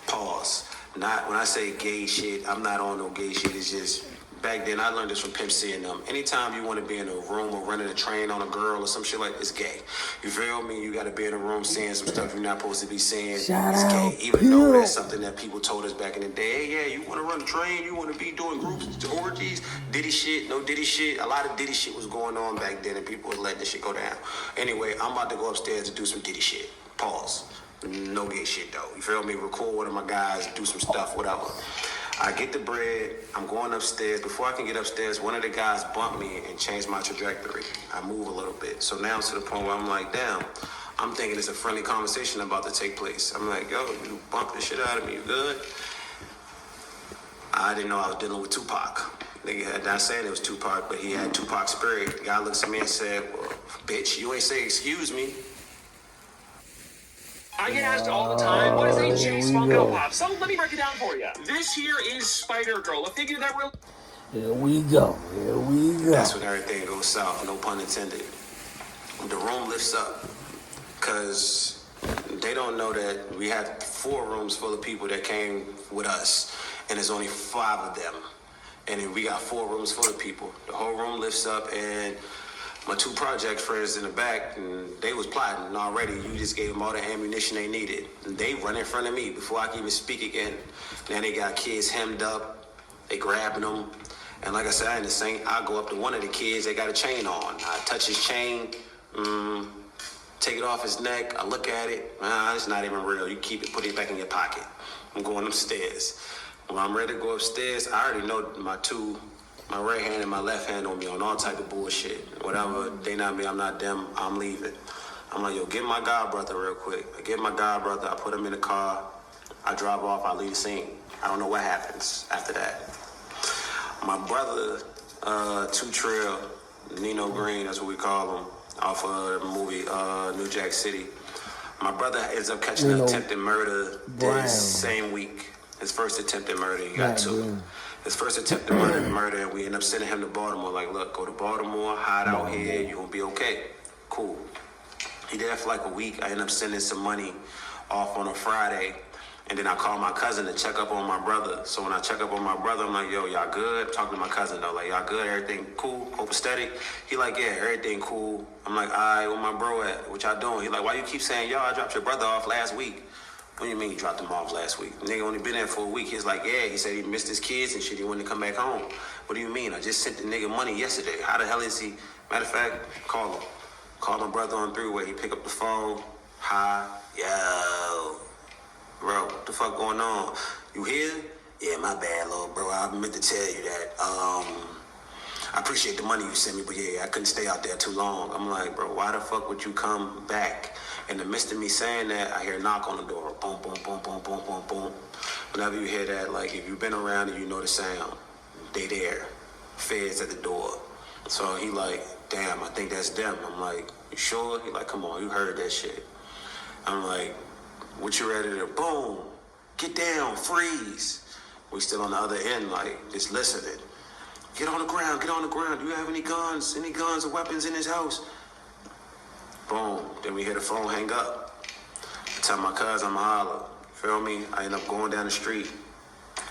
pause. Not when I say gay shit, I'm not on no gay shit. It's just back then I learned this from Pimp C and them. Anytime you want to be in a room or running a train on a girl or some shit like it's gay. You feel me? You got to be in a room saying some stuff you're not supposed to be saying. It's gay. Even though that's something that people told us back in the day. Hey, yeah, you want to run a train? You want to be doing groups, orgies, Diddy shit, no Diddy shit. A lot of Diddy shit was going on back then, and people was letting this shit go down. Anyway, I'm about to go upstairs to do some Diddy shit. Pause. No gay shit though. You feel me? Record one of my guys, do some stuff, whatever. I get the bread, I'm going upstairs. Before I can get upstairs, one of the guys bumped me and changed my trajectory. I move a little bit. So now I'm to the point where I'm like, damn, I'm thinking it's a friendly conversation about to take place. I'm like, yo, you bumped the shit out of me, you good? I didn't know I was dealing with Tupac. Nigga had not saying it was Tupac, but he had Tupac's spirit. The guy looks at me and said, well, bitch, you ain't say excuse me. I get asked all the time, what is HJ's Funko Pop? So let me break it down for you. This here is Spider-Girl, a figure that really... Here we go. That's when everything goes south, no pun intended. The room lifts up, because they don't know that we had 4 rooms full of people that came with us, and there's only 5 of them. And then we got 4 rooms full of people. The whole room lifts up, and my two project friends in the back, and they was plotting already. You just gave them all the ammunition they needed. And they run in front of me before I can even speak again. Now they got kids hemmed up. They grabbing them. And like I said, I ain't the same. I go up to one of the kids. They got a chain on. I touch his chain. Take it off his neck. I look at it. It's not even real. You keep it, put it back in your pocket. I'm going upstairs. When I'm ready to go upstairs, I already know my right hand and my left hand on me on all type of bullshit. Whatever, they not me, I'm not them, I'm leaving. I'm like, yo, get my god brother real quick. I get my god brother, I put him in the car, I drive off, I leave the scene. I don't know what happens after that. My brother, Two Trail, Nino Green, that's what we call him, off of the movie New Jack City. My brother ends up catching an attempted murder this same week. His first attempted murder, he got two. His first attempted murder, and we end up sending him to Baltimore. Like, look, go to Baltimore, hide out here, you gonna be okay. Cool. He there for like a week. I end up sending some money off on a Friday, and then I call my cousin to check up on my brother. So when I check up on my brother, I'm like, yo, y'all good? I'm talking to my cousin though, like, y'all good? Everything cool? Copacetic? He like, yeah, everything cool. I'm like, all right, where my bro at? What y'all doing? He like, why you keep saying, yo, I dropped your brother off last week? What do you mean you dropped him off last week? Nigga only been there for a week. He's like, yeah, he said he missed his kids and shit. He wanted to come back home. What do you mean? I just sent the nigga money yesterday. How the hell is he? Matter of fact, call him. Call my brother on three-way. He pick up the phone. Hi. Yo. Bro, what the fuck going on? You here? Yeah, my bad, little bro. I meant to tell you that. I appreciate the money you sent me, but yeah, I couldn't stay out there too long. I'm like, bro, why the fuck would you come back? In the midst of me saying that, I hear a knock on the door. Boom, boom, boom, boom, boom, boom, boom. Whenever you hear that, like, if you've been around and you know the sound, they there. Feds at the door. So he like, damn, I think that's them. I'm like, you sure? He like, come on, you heard that shit. I'm like, what you ready to do? Boom. Get down, freeze. We still on the other end, like, just listening. Get on the ground, get on the ground. Do you have any guns or weapons in this house? Boom. Then we hear the phone hang up. I tell my cousin I'm a holler. Feel me? I end up going down the street.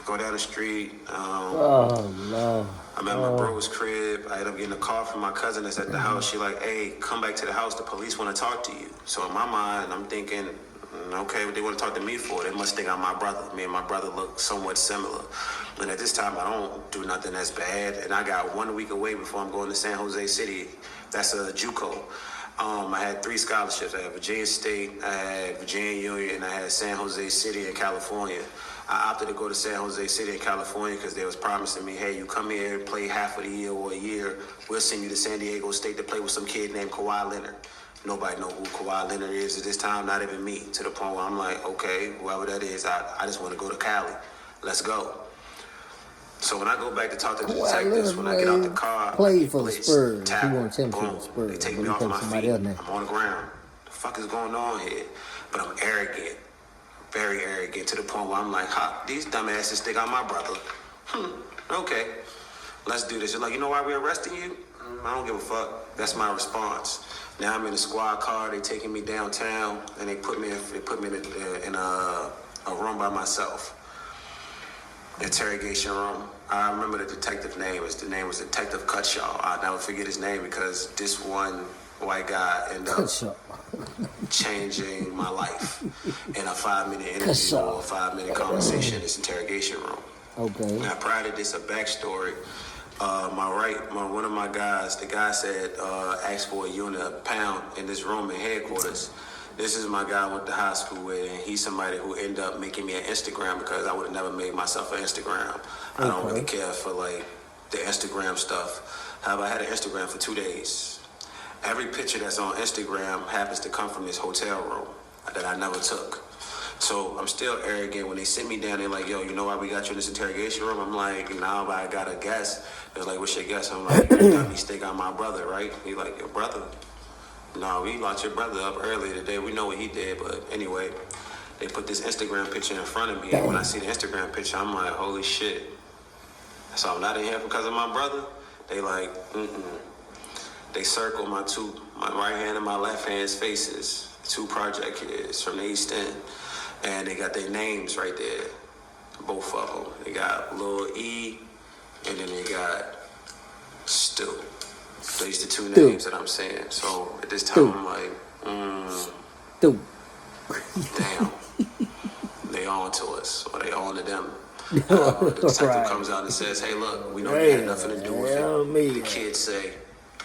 Go down the street. I'm at my bro's crib. I end up getting a call from my cousin that's at the house. She like, hey, come back to the house. The police want to talk to you. So in my mind, I'm thinking, okay, what they want to talk to me for? They must think I'm my brother. Me and my brother look somewhat similar. And at this time, I don't do nothing that's bad. And I got 1 week away before I'm going to San Jose City. That's a JUCO. I had 3 scholarships. I had Virginia State, I had Virginia Union, and I had San Jose City in California. I opted to go to San Jose City in California because they was promising me, hey, you come here, play half of the year or a year, we'll send you to San Diego State to play with some kid named Kawhi Leonard. Nobody know who Kawhi Leonard is at this time, not even me, to the point where I'm like, okay, whoever that is, I just want to go to Cali. Let's go. So when I go back to talk to the detectives, when I get out the car, played for the Spurs. Tackle, He wants him boom, for the Spurs. they take me off my feet. I'm on the ground. The fuck is going on here? But I'm arrogant, very arrogant, to the point where I'm like, ha, these dumbasses think I'm my brother. Okay, let's do this. You're like, you know why we're arresting you? I don't give a fuck. That's my response. Now I'm in a squad car. They taking me downtown, and they put me in a room by myself. Interrogation room. I remember the detective name. His name was Detective Cutshaw. I'll never forget his name because this one white guy ended up changing my life in a 5-minute interview or a 5-minute conversation in this interrogation room. Okay. Now, prior to this, a backstory. One of my guys, the guy said, ask for a unit, a pound in this room in headquarters. This is my guy I went to high school with, and he's somebody who ended up making me an Instagram because I would have never made myself an Instagram. I don't really care for, like, the Instagram stuff. However, I had an Instagram for 2 days. Every picture that's on Instagram happens to come from this hotel room that I never took. So I'm still arrogant. When they sit me down, they're like, yo, you know why we got you in this interrogation room? I'm like, nah, but I got a guess. They're like, what's your guess? I'm like, you got me think I'm my brother, right? He like, your brother? No, we locked your brother up earlier today. We know what he did, but anyway, they put this Instagram picture in front of me, and when I see the Instagram picture, I'm like, holy shit. So I'm not in here because of my brother? They like, They circle my right hand and my left hand's faces, 2 project kids from the East End, and they got their names right there, both of them. They got Lil E, and then they got Stu. These the two names that I'm saying. So at this time, I'm like, Dude. damn, they on to us, or they on to them. The detective Right. comes out and says, hey, look, we know you had nothing to do with Tell it. me. The kids say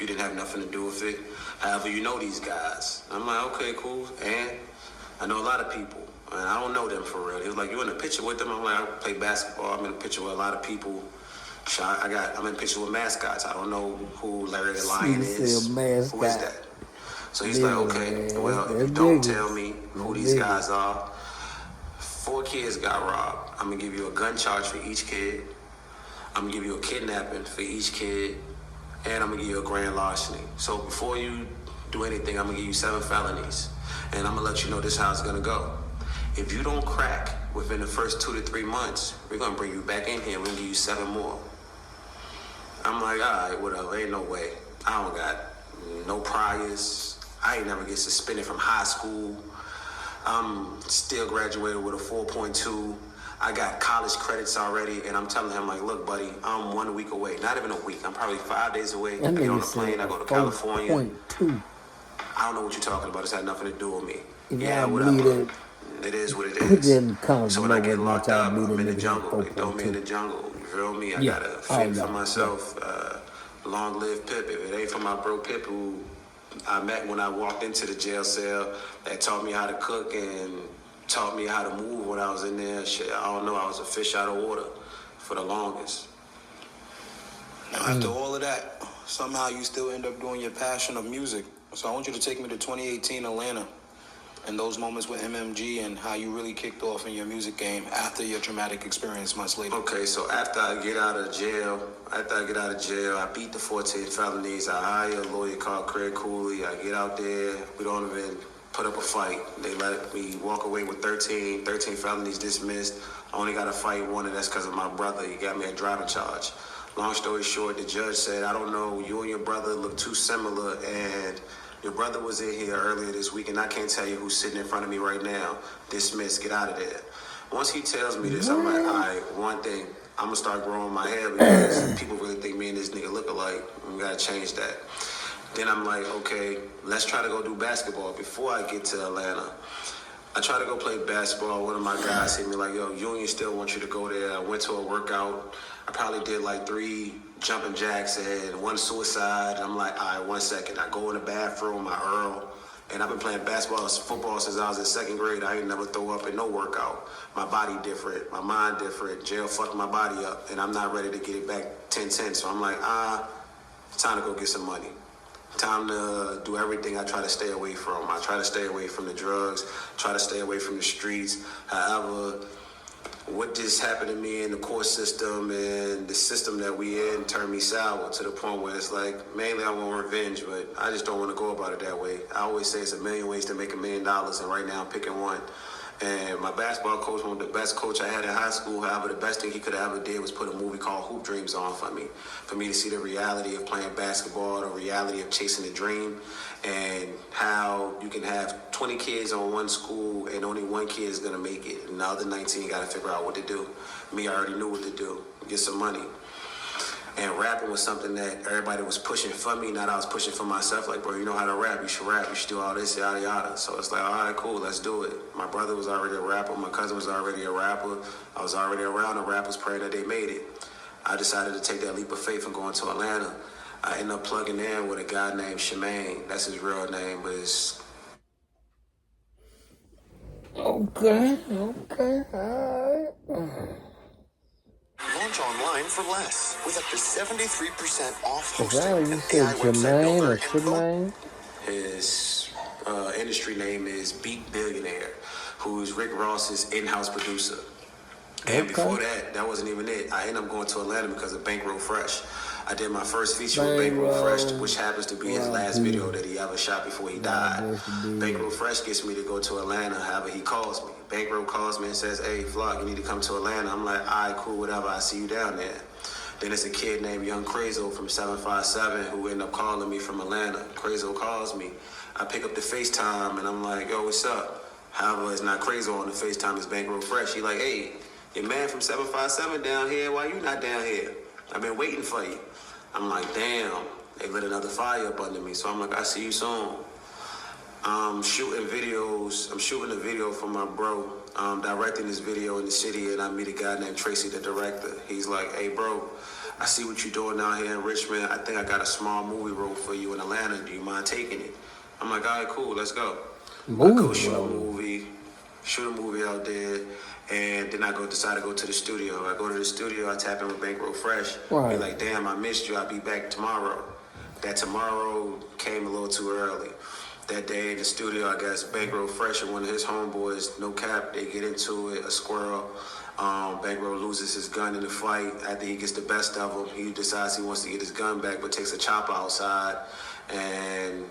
you didn't have nothing to do with it. However, you know these guys. I'm like, okay, cool. And I know a lot of people, and I don't know them for real. He was like, you in a picture with them? I'm like, I play basketball. I'm in a picture with a lot of people. I'm in a picture with mascots. I don't know who Larry the Lion is. Who is that? So he's like, okay, well, if you don't tell me who these guys are, 4 kids got robbed. I'm gonna give you a gun charge for each kid. I'm gonna give you a kidnapping for each kid, and I'm gonna give you a grand larceny. So before you do anything, I'm gonna give you 7 felonies, and I'm gonna let you know this is how it's gonna go. If you don't crack within the first 2 to 3 months, we're gonna bring you back in here. We're gonna give you 7 more. I'm like, all right, whatever. Ain't no way. I don't got no priors. I ain't never get suspended from high school. I'm still graduated with a 4.2. I got college credits already, and I'm telling him, like, look, buddy, I'm 1 week away. Not even a week. I'm probably 5 days away. I get on a plane. I go to California. 4.2. I don't know what you're talking about. It's had nothing to do with me. Yeah, whatever. It is what it is. So when I get locked up, I'm in the jungle. They throw me in the jungle. You feel me? I gotta fend for myself. Long live Pip. If it ain't for my bro Pip, who I met when I walked into the jail cell, that taught me how to cook and taught me how to move when I was in there. Shit, I don't know. I was a fish out of water for the longest. Now, after all of that, somehow you still end up doing your passion of music. So I want you to take me to 2018 Atlanta and those moments with MMG and how you really kicked off in your music game after your traumatic experience months later. Okay, so after I get out of jail, I beat the 14 felonies. I hire a lawyer called Craig Cooley. I get out there. We don't even put up a fight. They let me walk away with 13 felonies dismissed. I only got to fight one, and that's because of my brother. He got me a driving charge. Long story short, the judge said, I don't know, you and your brother look too similar, and your brother was in here earlier this week, and I can't tell you who's sitting in front of me right now. Dismissed, get out of there. Once he tells me this, I'm like, all right, one thing, I'm going to start growing my hair because people really think me and this nigga look alike. We got to change that. Then I'm like, okay, let's try to go do basketball. Before I get to Atlanta, I try to go play basketball. One of my guys hit me like, yo, Union still wants you to go there. I went to a workout. I probably did like 3 jumping jacks and 1 suicide. I'm like, all right, 1 second. I go in the bathroom, I Earl, and I've been playing football since I was in 2nd grade. I ain't never throw up in no workout. My body different, my mind different. Jail fucked my body up, and I'm not ready to get it back 10-10. So I'm like, it's time to go get some money. Time to do everything I try to stay away from. I try to stay away from the drugs, try to stay away from the streets. However, what just happened to me in the court system and the system that we in turned me sour to the point where it's like, mainly I want revenge, but I just don't want to go about it that way. I always say it's a million ways to make $1 million, and right now I'm picking one. And my basketball coach, one of the best coach I had in high school, however, the best thing he could have ever did was put a movie called Hoop Dreams on for me to see the reality of playing basketball, the reality of chasing a dream, and how you can have 20 kids on one school and only 1 kid is going to make it. And the other 19 got to figure out what to do. Me, I already knew what to do, get some money. And rapping was something that everybody was pushing for me, not I was pushing for myself. Like, bro, you know how to rap, you should do all this, yada, yada. So it's like, all right, cool, let's do it. My brother was already a rapper, my cousin was already a rapper. I was already around the rappers praying that they made it. I decided to take that leap of faith and go into Atlanta. I ended up plugging in with a guy named Shemaine. That's his real name, but it's... Okay, all right. Launch online for less with up to 73% off Is that hosting. you An said AI website Jermaine builder or and Shemaine? His industry name is Beat Billionaire, who's Rick Ross's in-house producer. And before that wasn't even it. I ended up going to Atlanta because of Bankroll Fresh. I did my first feature with Bankroll Fresh, which happens to be his last video that he ever shot before he died. Bankroll Fresh gets me to go to Atlanta, however he calls me. Bankroll calls me and says, hey, Flock, you need to come to Atlanta. I'm like, all right, cool, whatever, I'll see you down there. Then there's a kid named Young Crazo from 757 who ended up calling me from Atlanta. Crazo calls me. I pick up the FaceTime and I'm like, yo, what's up? However, it's not Crazo on the FaceTime, it's Bankroll Fresh. He like, hey, your man from 757 down here, why you not down here? I've been waiting for you. I'm like, damn. they lit another fire up under me. So I'm like, I see you soon. I'm shooting a video for my bro. I'm directing this video in the city, and I meet a guy named Tracy, the director. He's like, hey, bro, I see what you're doing out here in Richmond. I think I got a small movie role for you in Atlanta. Do you mind taking it? I'm like, all right, cool, let's go. I go shoot a movie out there, and then I decide to go to the studio. I go to the studio, I tap in with Bankroll Fresh. Be like, damn, I missed you. I'll be back tomorrow. That tomorrow came a little too early. That day in the studio, I guess Bankroll Fresh and one of his homeboys, no cap, they get into it, a squirrel. Bankroll loses his gun in the fight. After he gets the best of him, he decides he wants to get his gun back, but takes a chopper outside. And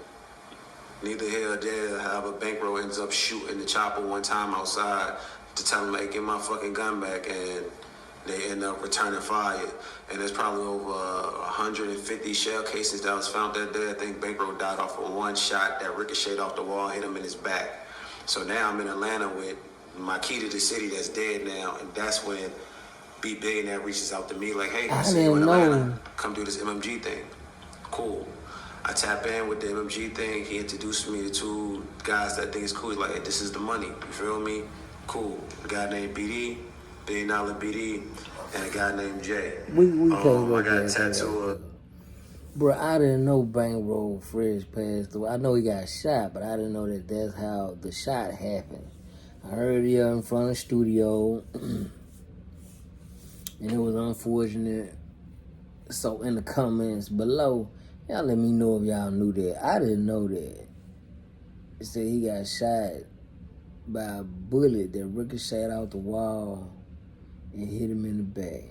neither here or there, however, Bankroll ends up shooting the chopper one time outside to tell him, hey, get my fucking gun back. And they end up returning fire. And there's probably over 150 shell cases that was found that day. I think Bankroll died off of one shot that ricocheted off the wall, hit him in his back. So now I'm in Atlanta with my key to the city that's dead now. And that's when B Billionaire reaches out to me like, hey, I see you in Atlanta. Come do this MMG thing. Cool. I tap in with the MMG thing. He introduced me to two guys that think it's cool. He's like, hey, this is the money. You feel me? Cool. A guy named BD, $1 billion BD, and a guy named Jay. I got a tattoo. Bro, I didn't know Bankroll Fresh passed away. I know he got shot, but I didn't know that that's how the shot happened. I heard it in front of the studio, and it was unfortunate. So in the comments below, y'all let me know if y'all knew that. I didn't know that. It said he got shot by a bullet that ricocheted out the wall and hit him in the back.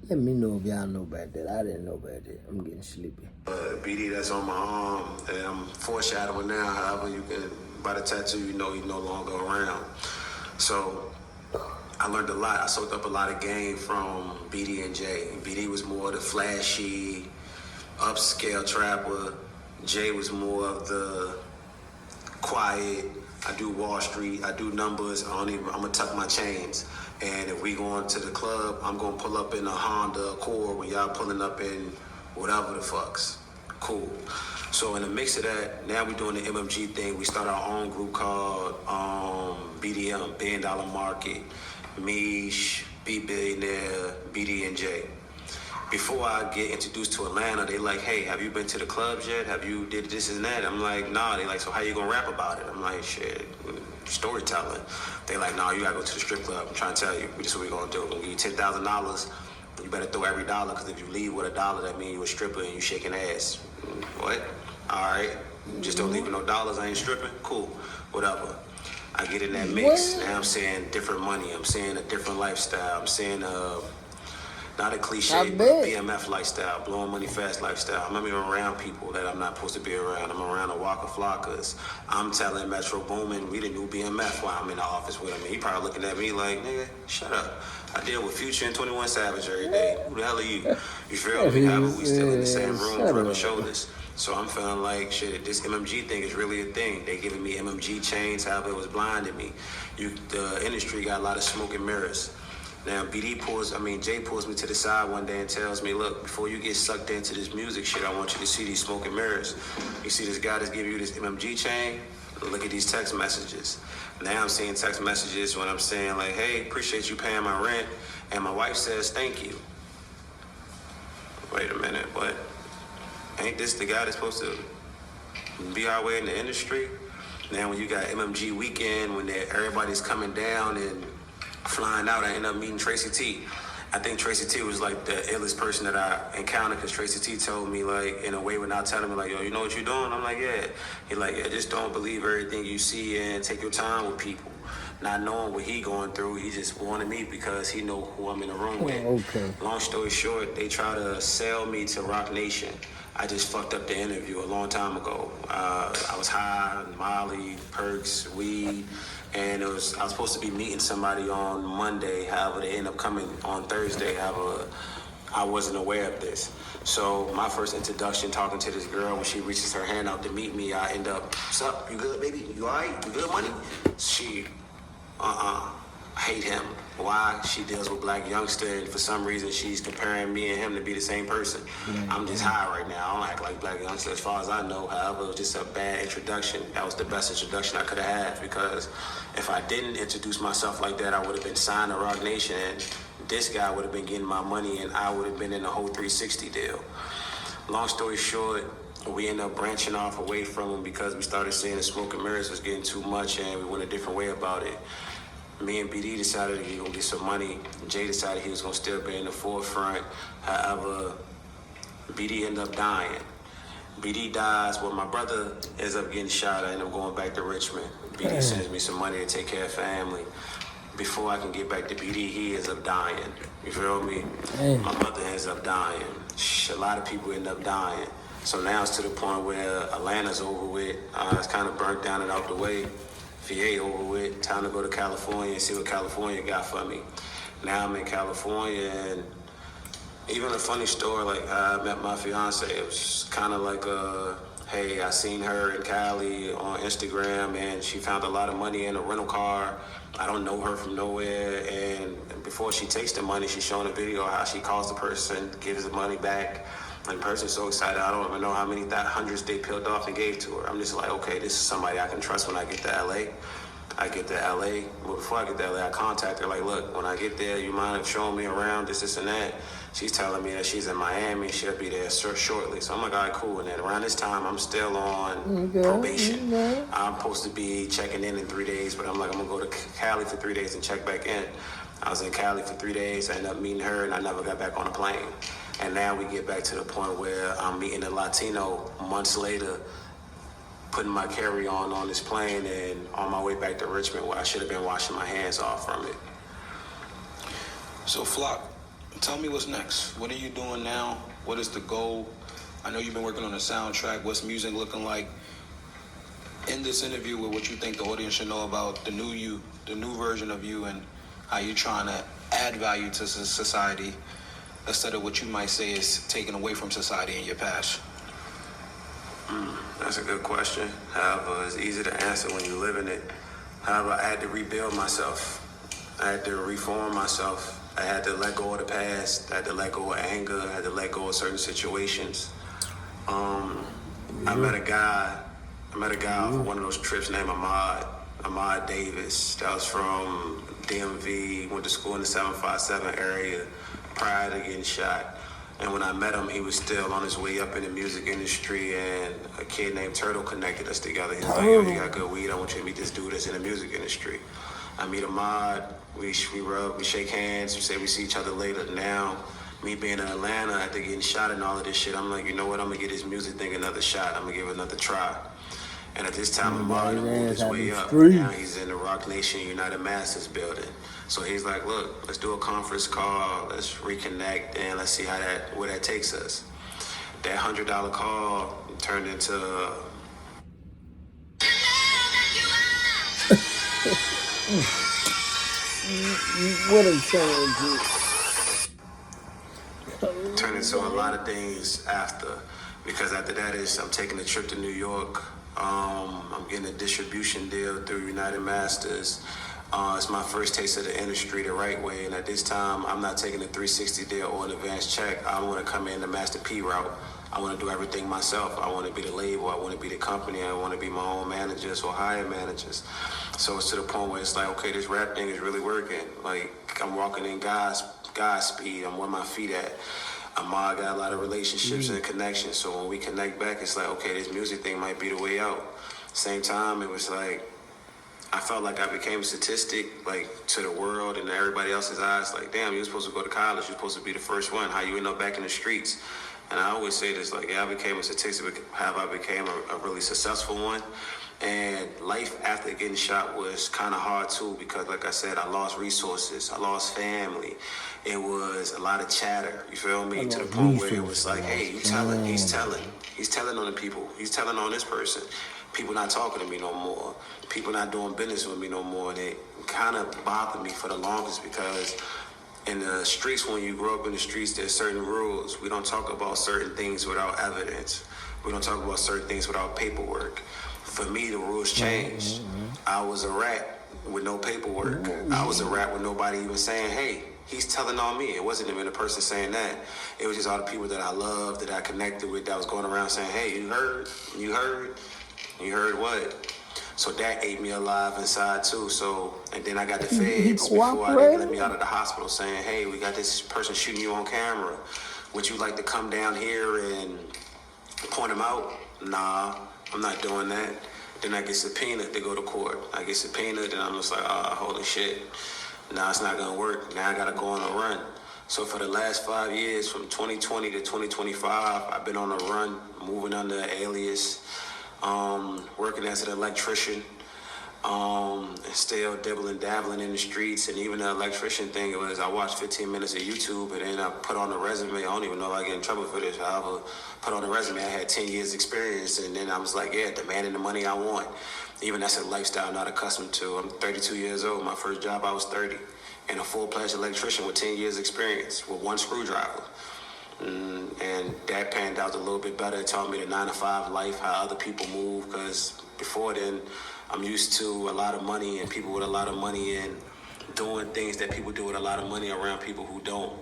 Let me know if y'all know about that. I didn't know about that. I'm getting sleepy. BD that's on my arm, and I'm foreshadowing now. However, you can, by the tattoo, you know he's no longer around. So I learned a lot. I soaked up a lot of game from BD and Jay. BD was more the flashy, upscale trapper. Jay was more of the quiet. I do Wall Street. I do numbers. I'm gonna tuck my chains. And if we going to the club, I'm gonna pull up in a Honda Accord when y'all pulling up in whatever the fucks. Cool. So in the mix of that, now we doing the MMG thing. We start our own group called BDM, $1 Billion Market. Mish, B Billionaire, BD and J. Before I get introduced to Atlanta, they like, hey, have you been to the clubs yet? Have you did this and that? I'm like, nah. They like, so how you gonna rap about it? I'm like, shit, storytelling. They like, nah, you gotta go to the strip club. I'm trying to tell you, this is what we gonna do. We're gonna give you $10,000. You better throw every dollar, because if you leave with $1, that means you a stripper and you shaking ass. What? All right. Just don't leave with no dollars, I ain't stripping? Cool. Whatever. I get in that mix. Now I'm seeing different money. I'm seeing a different lifestyle. I'm seeing not a cliche, but a BMF lifestyle, blowing money fast lifestyle. I'm not even around people that I'm not supposed to be around. I'm around a Waka Flockas. I'm telling Metro Boomin, we the new BMF while I'm in the office with him. He probably looking at me like, nigga, shut up. I deal with Future and 21 Savage every day. Who the hell are you? You feel me? However, we still in the same room, rubbing shoulders. So I'm feeling like, shit, this MMG thing is really a thing. They giving me MMG chains, however it was blinding me. The industry got a lot of smoke and mirrors. Now, Jay pulls me to the side one day and tells me, look, before you get sucked into this music shit, I want you to see these smoke and mirrors. You see this guy that's giving you this MMG chain? Look at these text messages. Now I'm seeing text messages when I'm saying like, hey, appreciate you paying my rent. And my wife says, thank you. Wait a minute, but ain't this the guy that's supposed to be our way in the industry? Now when you got MMG weekend, when everybody's coming down and flying out, I end up meeting Tracy T. I think Tracy T was like the illest person that I encountered, because Tracy T told me like in a way without telling me like, yo, you know what you're doing? I'm like, yeah. He like, yeah, just don't believe everything you see and take your time with people. Not knowing what he going through, he just wanted me because he know who I'm in the room with. Okay. Long story short, they try to sell me to Rock Nation. I just fucked up the interview a long time ago. I was high, Molly, perks, weed, and I was supposed to be meeting somebody on Monday. However, they ended up coming on Thursday. However, I wasn't aware of this. So my first introduction, talking to this girl, when she reaches her hand out to meet me, I end up, what's up? You good, baby? You all right? You good, money? She, hate him. Why? She deals with black youngster, and for some reason she's comparing me and him to be the same person. I'm just high right now. I don't act like black youngster as far as I know. However, it was just a bad introduction. That was the best introduction I could have had, because if I didn't introduce myself like that, I would have been signed to Rock Nation, and this guy would have been getting my money, and I would have been in the whole 360 deal. Long story short, we ended up branching off away from him because we started seeing the smoke and mirrors was getting too much, and we went a different way about it. Me and BD decided he was gonna get some money. Jay decided he was gonna still be in the forefront. However, BD ended up dying. BD dies. Well, my brother ends up getting shot. I end up going back to Richmond. BD sends me some money to take care of family. Before I can get back to BD, he ends up dying. You feel me? My mother ends up dying. A lot of people end up dying. So now it's to the point where Atlanta's over with. It's kind of burnt down and out the way. VA over with. Time to go to California and see what California got for me. Now I'm in California, and even a funny story, like how I met my fiance, it was kind of like hey, I seen her in Cali on Instagram, and she found a lot of money in a rental car. I don't know her from nowhere, and before she takes the money, she's showing a video of how she calls the person, gives the money back. And the person's so excited, I don't even know how many hundreds they peeled off and gave to her. I'm just like, okay, this is somebody I can trust when I get to LA. I get to LA. Well, before I get to LA, I contact her, like, look, when I get there, you mind showing me around, this, and that. She's telling me that she's in Miami. She'll be there shortly. So I'm like, all right, cool. And then around this time, I'm still on probation. I'm supposed to be checking in 3 days, but I'm like, I'm going to go to Cali for 3 days and check back in. I was in Cali for 3 days. I ended up meeting her, and I never got back on a plane. And now we get back to the point where I'm meeting a Latino months later, putting my carry-on on this plane and on my way back to Richmond, where I should have been washing my hands off from it. So, Flock, tell me what's next. What are you doing now? What is the goal? I know you've been working on a soundtrack. What's music looking like? In this interview, with what you think the audience should know about the new you, the new version of you, and how you're trying to add value to society instead of what you might say is taken away from society in your past? That's a good question. However, it's easy to answer when you live in it. However, I had to rebuild myself. I had to reform myself. I had to let go of the past. I had to let go of anger. I had to let go of certain situations. I met a guy off of one of those trips named Ahmad Davis. That was from DMV, went to school in the 757 area prior to getting shot. And when I met him, he was still on his way up in the music industry, and a kid named Turtle connected us together. He's like, yo, you got good weed, I want you to meet this dude that's in the music industry. I meet Ahmad, we rub, we shake hands, we say we see each other later. Now, me being in Atlanta after getting shot and all of this shit, I'm like, you know what, I'm gonna give this music thing another shot. I'm gonna give it another try. And at this time, Ahmad moved his way up. Now he's in the Rock Nation United Masters building. So he's like, look, let's do a conference call, let's reconnect, and let's see where that takes us. That $100 call turned into what a challenge. Turned into a lot of things after. Because after that I'm taking a trip to New York. I'm getting a distribution deal through United Masters. It's my first taste of the industry the right way, and at this time, I'm not taking a 360 deal or an advanced check. I want to come in the Master P route. I want to do everything myself. I want to be the label. I want to be the company. I want to be my own managers or hire managers. So it's to the point where it's like, okay, this rap thing is really working. Like, I'm walking in God's speed. I'm where my feet at. Ahmad got a lot of relationships and connections. So when we connect back, it's like, okay, this music thing might be the way out. Same time, it was like, I felt like I became a statistic, like, to the world and to everybody else's eyes. Like, damn, you were supposed to go to college. You're supposed to be the first one. How you end up back in the streets? And I always say this, like, yeah, I became a statistic, how I became a really successful one. And life after getting shot was kind of hard, too, because, like I said, I lost resources. I lost family. It was a lot of chatter, you feel me? To the point where it was like, hey, he's telling on the people. He's telling on this person. People not talking to me no more. People not doing business with me no more. And it kind of bothered me for the longest because in the streets, when you grow up in the streets, there's certain rules. We don't talk about certain things without evidence. We don't talk about certain things without paperwork. For me, the rules changed. I was a rat with no paperwork. I was a rat with nobody even saying, hey, he's telling on me. It wasn't even a person saying that. It was just all the people that I loved, that I connected with, that was going around saying, hey, you heard what? So that ate me alive inside too. So, and then I got the feds before they let me out of the hospital saying, hey, we got this person shooting you on camera. Would you like to come down here and point him out? Nah, I'm not doing that. Then I get subpoenaed to go to court. I get subpoenaed and I'm just like, holy shit. Nah, it's not gonna work. Now I gotta go on a run. So for the last 5 years, from 2020 to 2025, I've been on a run, moving under an alias, working as an electrician, and still dibbling, dabbling in the streets. And even the electrician thing, it was I watched 15 minutes of YouTube and then I put on the resume. I don't even know if I get in trouble for this. However, put on the resume, I had 10 years experience. And then I was like, yeah, demanding the money I want. Even that's a lifestyle I'm not accustomed to. I'm 32 years old. My first job, I was 30. And a full-fledged electrician with 10 years experience with one screwdriver. And that panned out a little bit better. It taught me the 9-to-5 life, how other people move. Because before then, I'm used to a lot of money and people with a lot of money and doing things that people do with a lot of money around people who don't.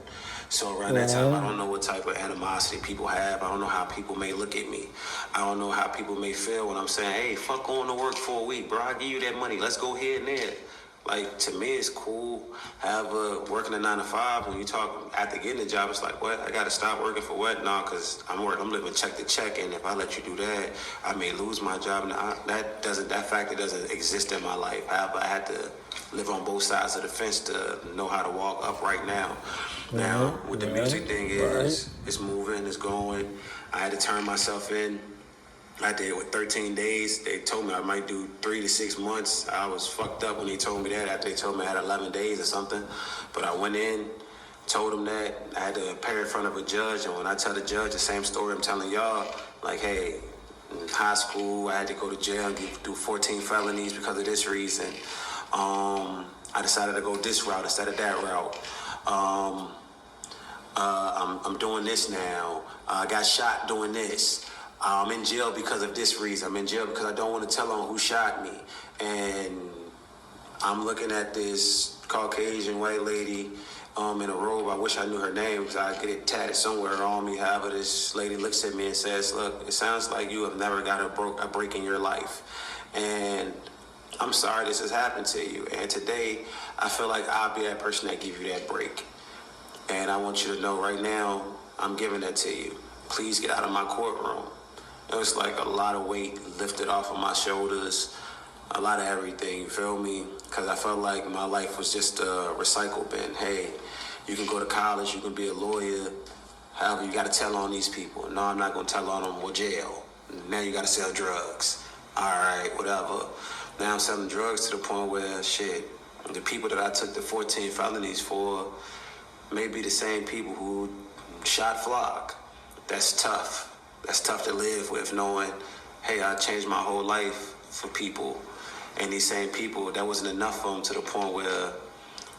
So around that time, I don't know what type of animosity people have. I don't know how people may look at me. I don't know how people may feel when I'm saying, hey, fuck going to work for a week, bro. I give you that money. Let's go here and there. Like, to me, it's cool. However, working a 9-to-5, when you talk after getting a job, it's like, what? I got to stop working for what? No, because I'm living check to check, and if I let you do that, I may lose my job. Now, that factor doesn't exist in my life. However, I had to live on both sides of the fence to know how to walk upright now. Now, with the music thing is, it's moving, it's going. I had to turn myself in. I did with 13 days. They told me I might do 3 to 6 months. I was fucked up when they told me that. After they told me I had 11 days or something. But I went in, told them that. I had to appear in front of a judge. And when I tell the judge the same story I'm telling y'all, like, hey, in high school, I had to go to jail and do 14 felonies because of this reason. I decided to go this route instead of that route. I'm doing this now. I got shot doing this. I'm in jail because of this reason. I'm in jail because I don't want to tell on who shot me. And I'm looking at this Caucasian white lady in a robe. I wish I knew her name because I get it tatted somewhere on me. However, this lady looks at me and says, look, it sounds like you have never got a break in your life. And I'm sorry this has happened to you. And today, I feel like I'll be that person that give you that break. And I want you to know right now, I'm giving that to you. Please get out of my courtroom. It was like a lot of weight lifted off of my shoulders, a lot of everything, you feel me? Because I felt like my life was just a recycle bin. Hey, you can go to college, you can be a lawyer. However, you got to tell on these people. No, I'm not going to tell on them. Well, jail. Now you got to sell drugs. All right, whatever. Now I'm selling drugs to the point where, shit, the people that I took the 14 felonies for may be the same people who shot Flock. That's tough. That's tough to live with, knowing, hey, I changed my whole life for people. And these same people, that wasn't enough for them to the point where,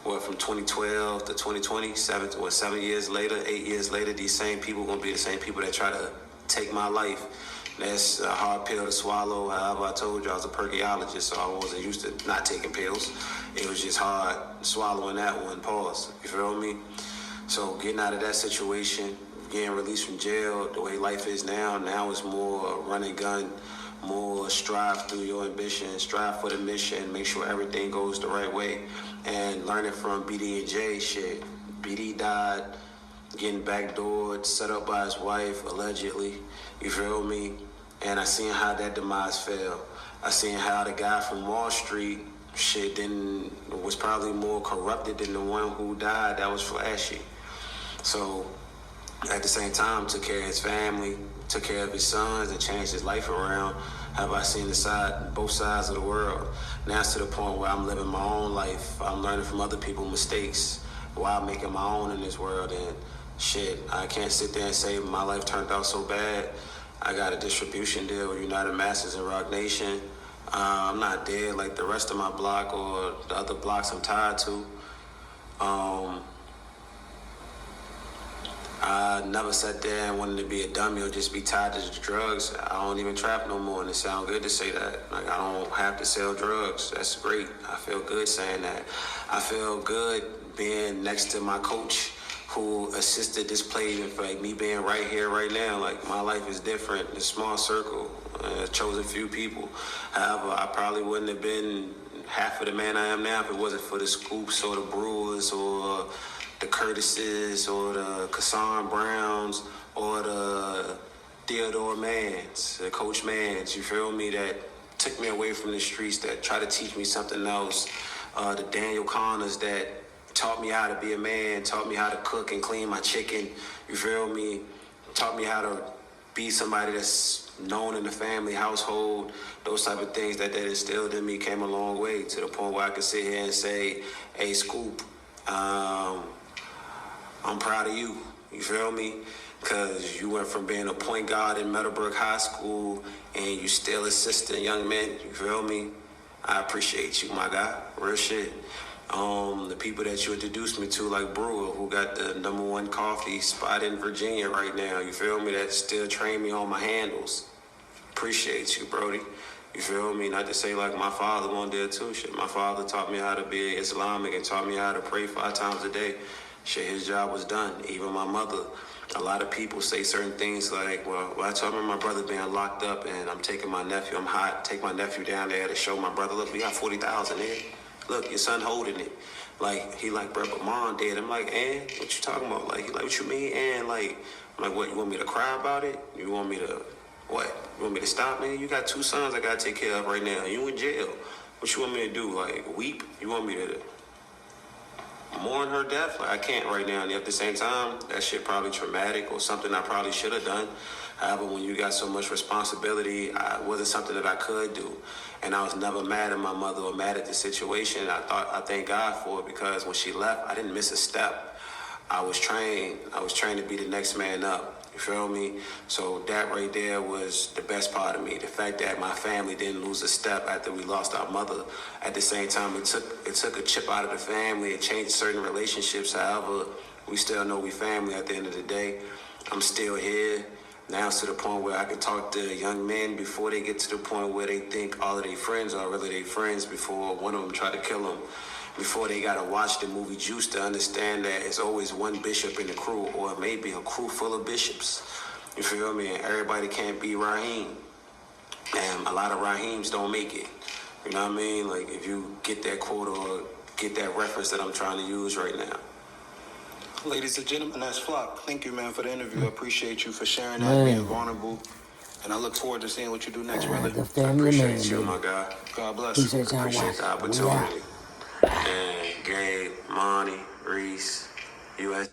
from 2012 to 2020, 7 years later, 8 years later, these same people going to be the same people that try to take my life. That's a hard pill to swallow. However, I told you I was a perkyologist, so I wasn't used to not taking pills. It was just hard swallowing that one. Pause. You feel me? So getting out of that situation, getting released from jail, the way life is now it's more run and gun, more strive through your ambition, strive for the mission, make sure everything goes the right way. And learning from BD and J, shit. BD died, getting backdoored, set up by his wife, allegedly. You feel me? And I seen how that demise fell. I seen how the guy from Wall Street, shit, was probably more corrupted than the one who died that was flashy. So at the same time, took care of his family, took care of his sons, and changed his life around. Have I seen both sides of the world? Now it's to the point where I'm living my own life. I'm learning from other people's mistakes while making my own in this world. And shit, I can't sit there and say my life turned out so bad. I got a distribution deal with United Masters and Rock Nation. I'm not dead like the rest of my block or the other blocks I'm tied to. I never sat there and wanted to be a dummy or just be tied to the drugs. I don't even trap no more, and it sounds good to say that. Like, I don't have to sell drugs. That's great. I feel good saying that. I feel good being next to my coach who assisted this play, for like me being right here, right now. Like, my life is different. It's a small circle, chosen few people. However, I probably wouldn't have been half of the man I am now if it wasn't for the Scoops or the Brewers or the Curtises or the Kassan Browns or the Theodore Mans, the Coach Mans, you feel me, that took me away from the streets, that tried to teach me something else. The Daniel Connors that taught me how to be a man, taught me how to cook and clean my chicken, you feel me, taught me how to be somebody that's known in the family household. Those type of things that instilled in me came a long way, to the point where I could sit here and say, hey, Scoop, I'm proud of you. You feel me? Because you went from being a point guard in Meadowbrook High School and you still assisting young men. You feel me? I appreciate you, my guy. Real shit. The people that you introduced me to, like Brewer, who got the #1 coffee spot in Virginia right now. You feel me? That still train me on my handles. Appreciate you, Brody. You feel me? Not to say like my father won't do it too. Shit, my father taught me how to be Islamic and taught me how to pray 5 times a day. Shit, his job was done. Even my mother. A lot of people say certain things like, well, I told my brother being locked up and I'm taking my nephew. I'm hot. Take my nephew down there to show my brother, look, we got 40,000 here. Look, your son holding it. Like, he like, bro, but mom dead. I'm like, and what you talking about? Like, he like, what you mean? And like, I'm like, what, you want me to cry about it? You want me to, what? You want me to stop, man? You got 2 sons I gotta take care of right now. You in jail. What you want me to do? Like, weep? You want me to mourn her death? Like, I can't right now. And at the same time, that shit probably traumatic or something I probably should have done. However, when you got so much responsibility, it wasn't something that I could do. And I was never mad at my mother or mad at the situation. I thank God for it, because when she left, I didn't miss a step. I was trained to be the next man up. You feel me? So that right there was the best part of me. The fact that my family didn't lose a step after we lost our mother. At the same time, it took a chip out of the family. It changed certain relationships. However, we still know we family at the end of the day. I'm still here. Now it's to the point where I can talk to young men before they get to the point where they think all of their friends are really their friends, before one of them try to kill them. Before they gotta watch the movie Juice to understand that it's always one bishop in the crew, or maybe a crew full of bishops. You feel me? And everybody can't be Raheem. And a lot of Raheems don't make it. You know what I mean? Like, if you get that quote or get that reference that I'm trying to use right now. Ladies and gentlemen, that's Flock. Thank you, man, for the interview. I appreciate you for sharing that, being vulnerable. And I look forward to seeing what you do next, brother. The family man, Appreciate you, my guy. God bless. Appreciate y'all Appreciate the watching. opportunity. And Gabe, Monty, Reese, US.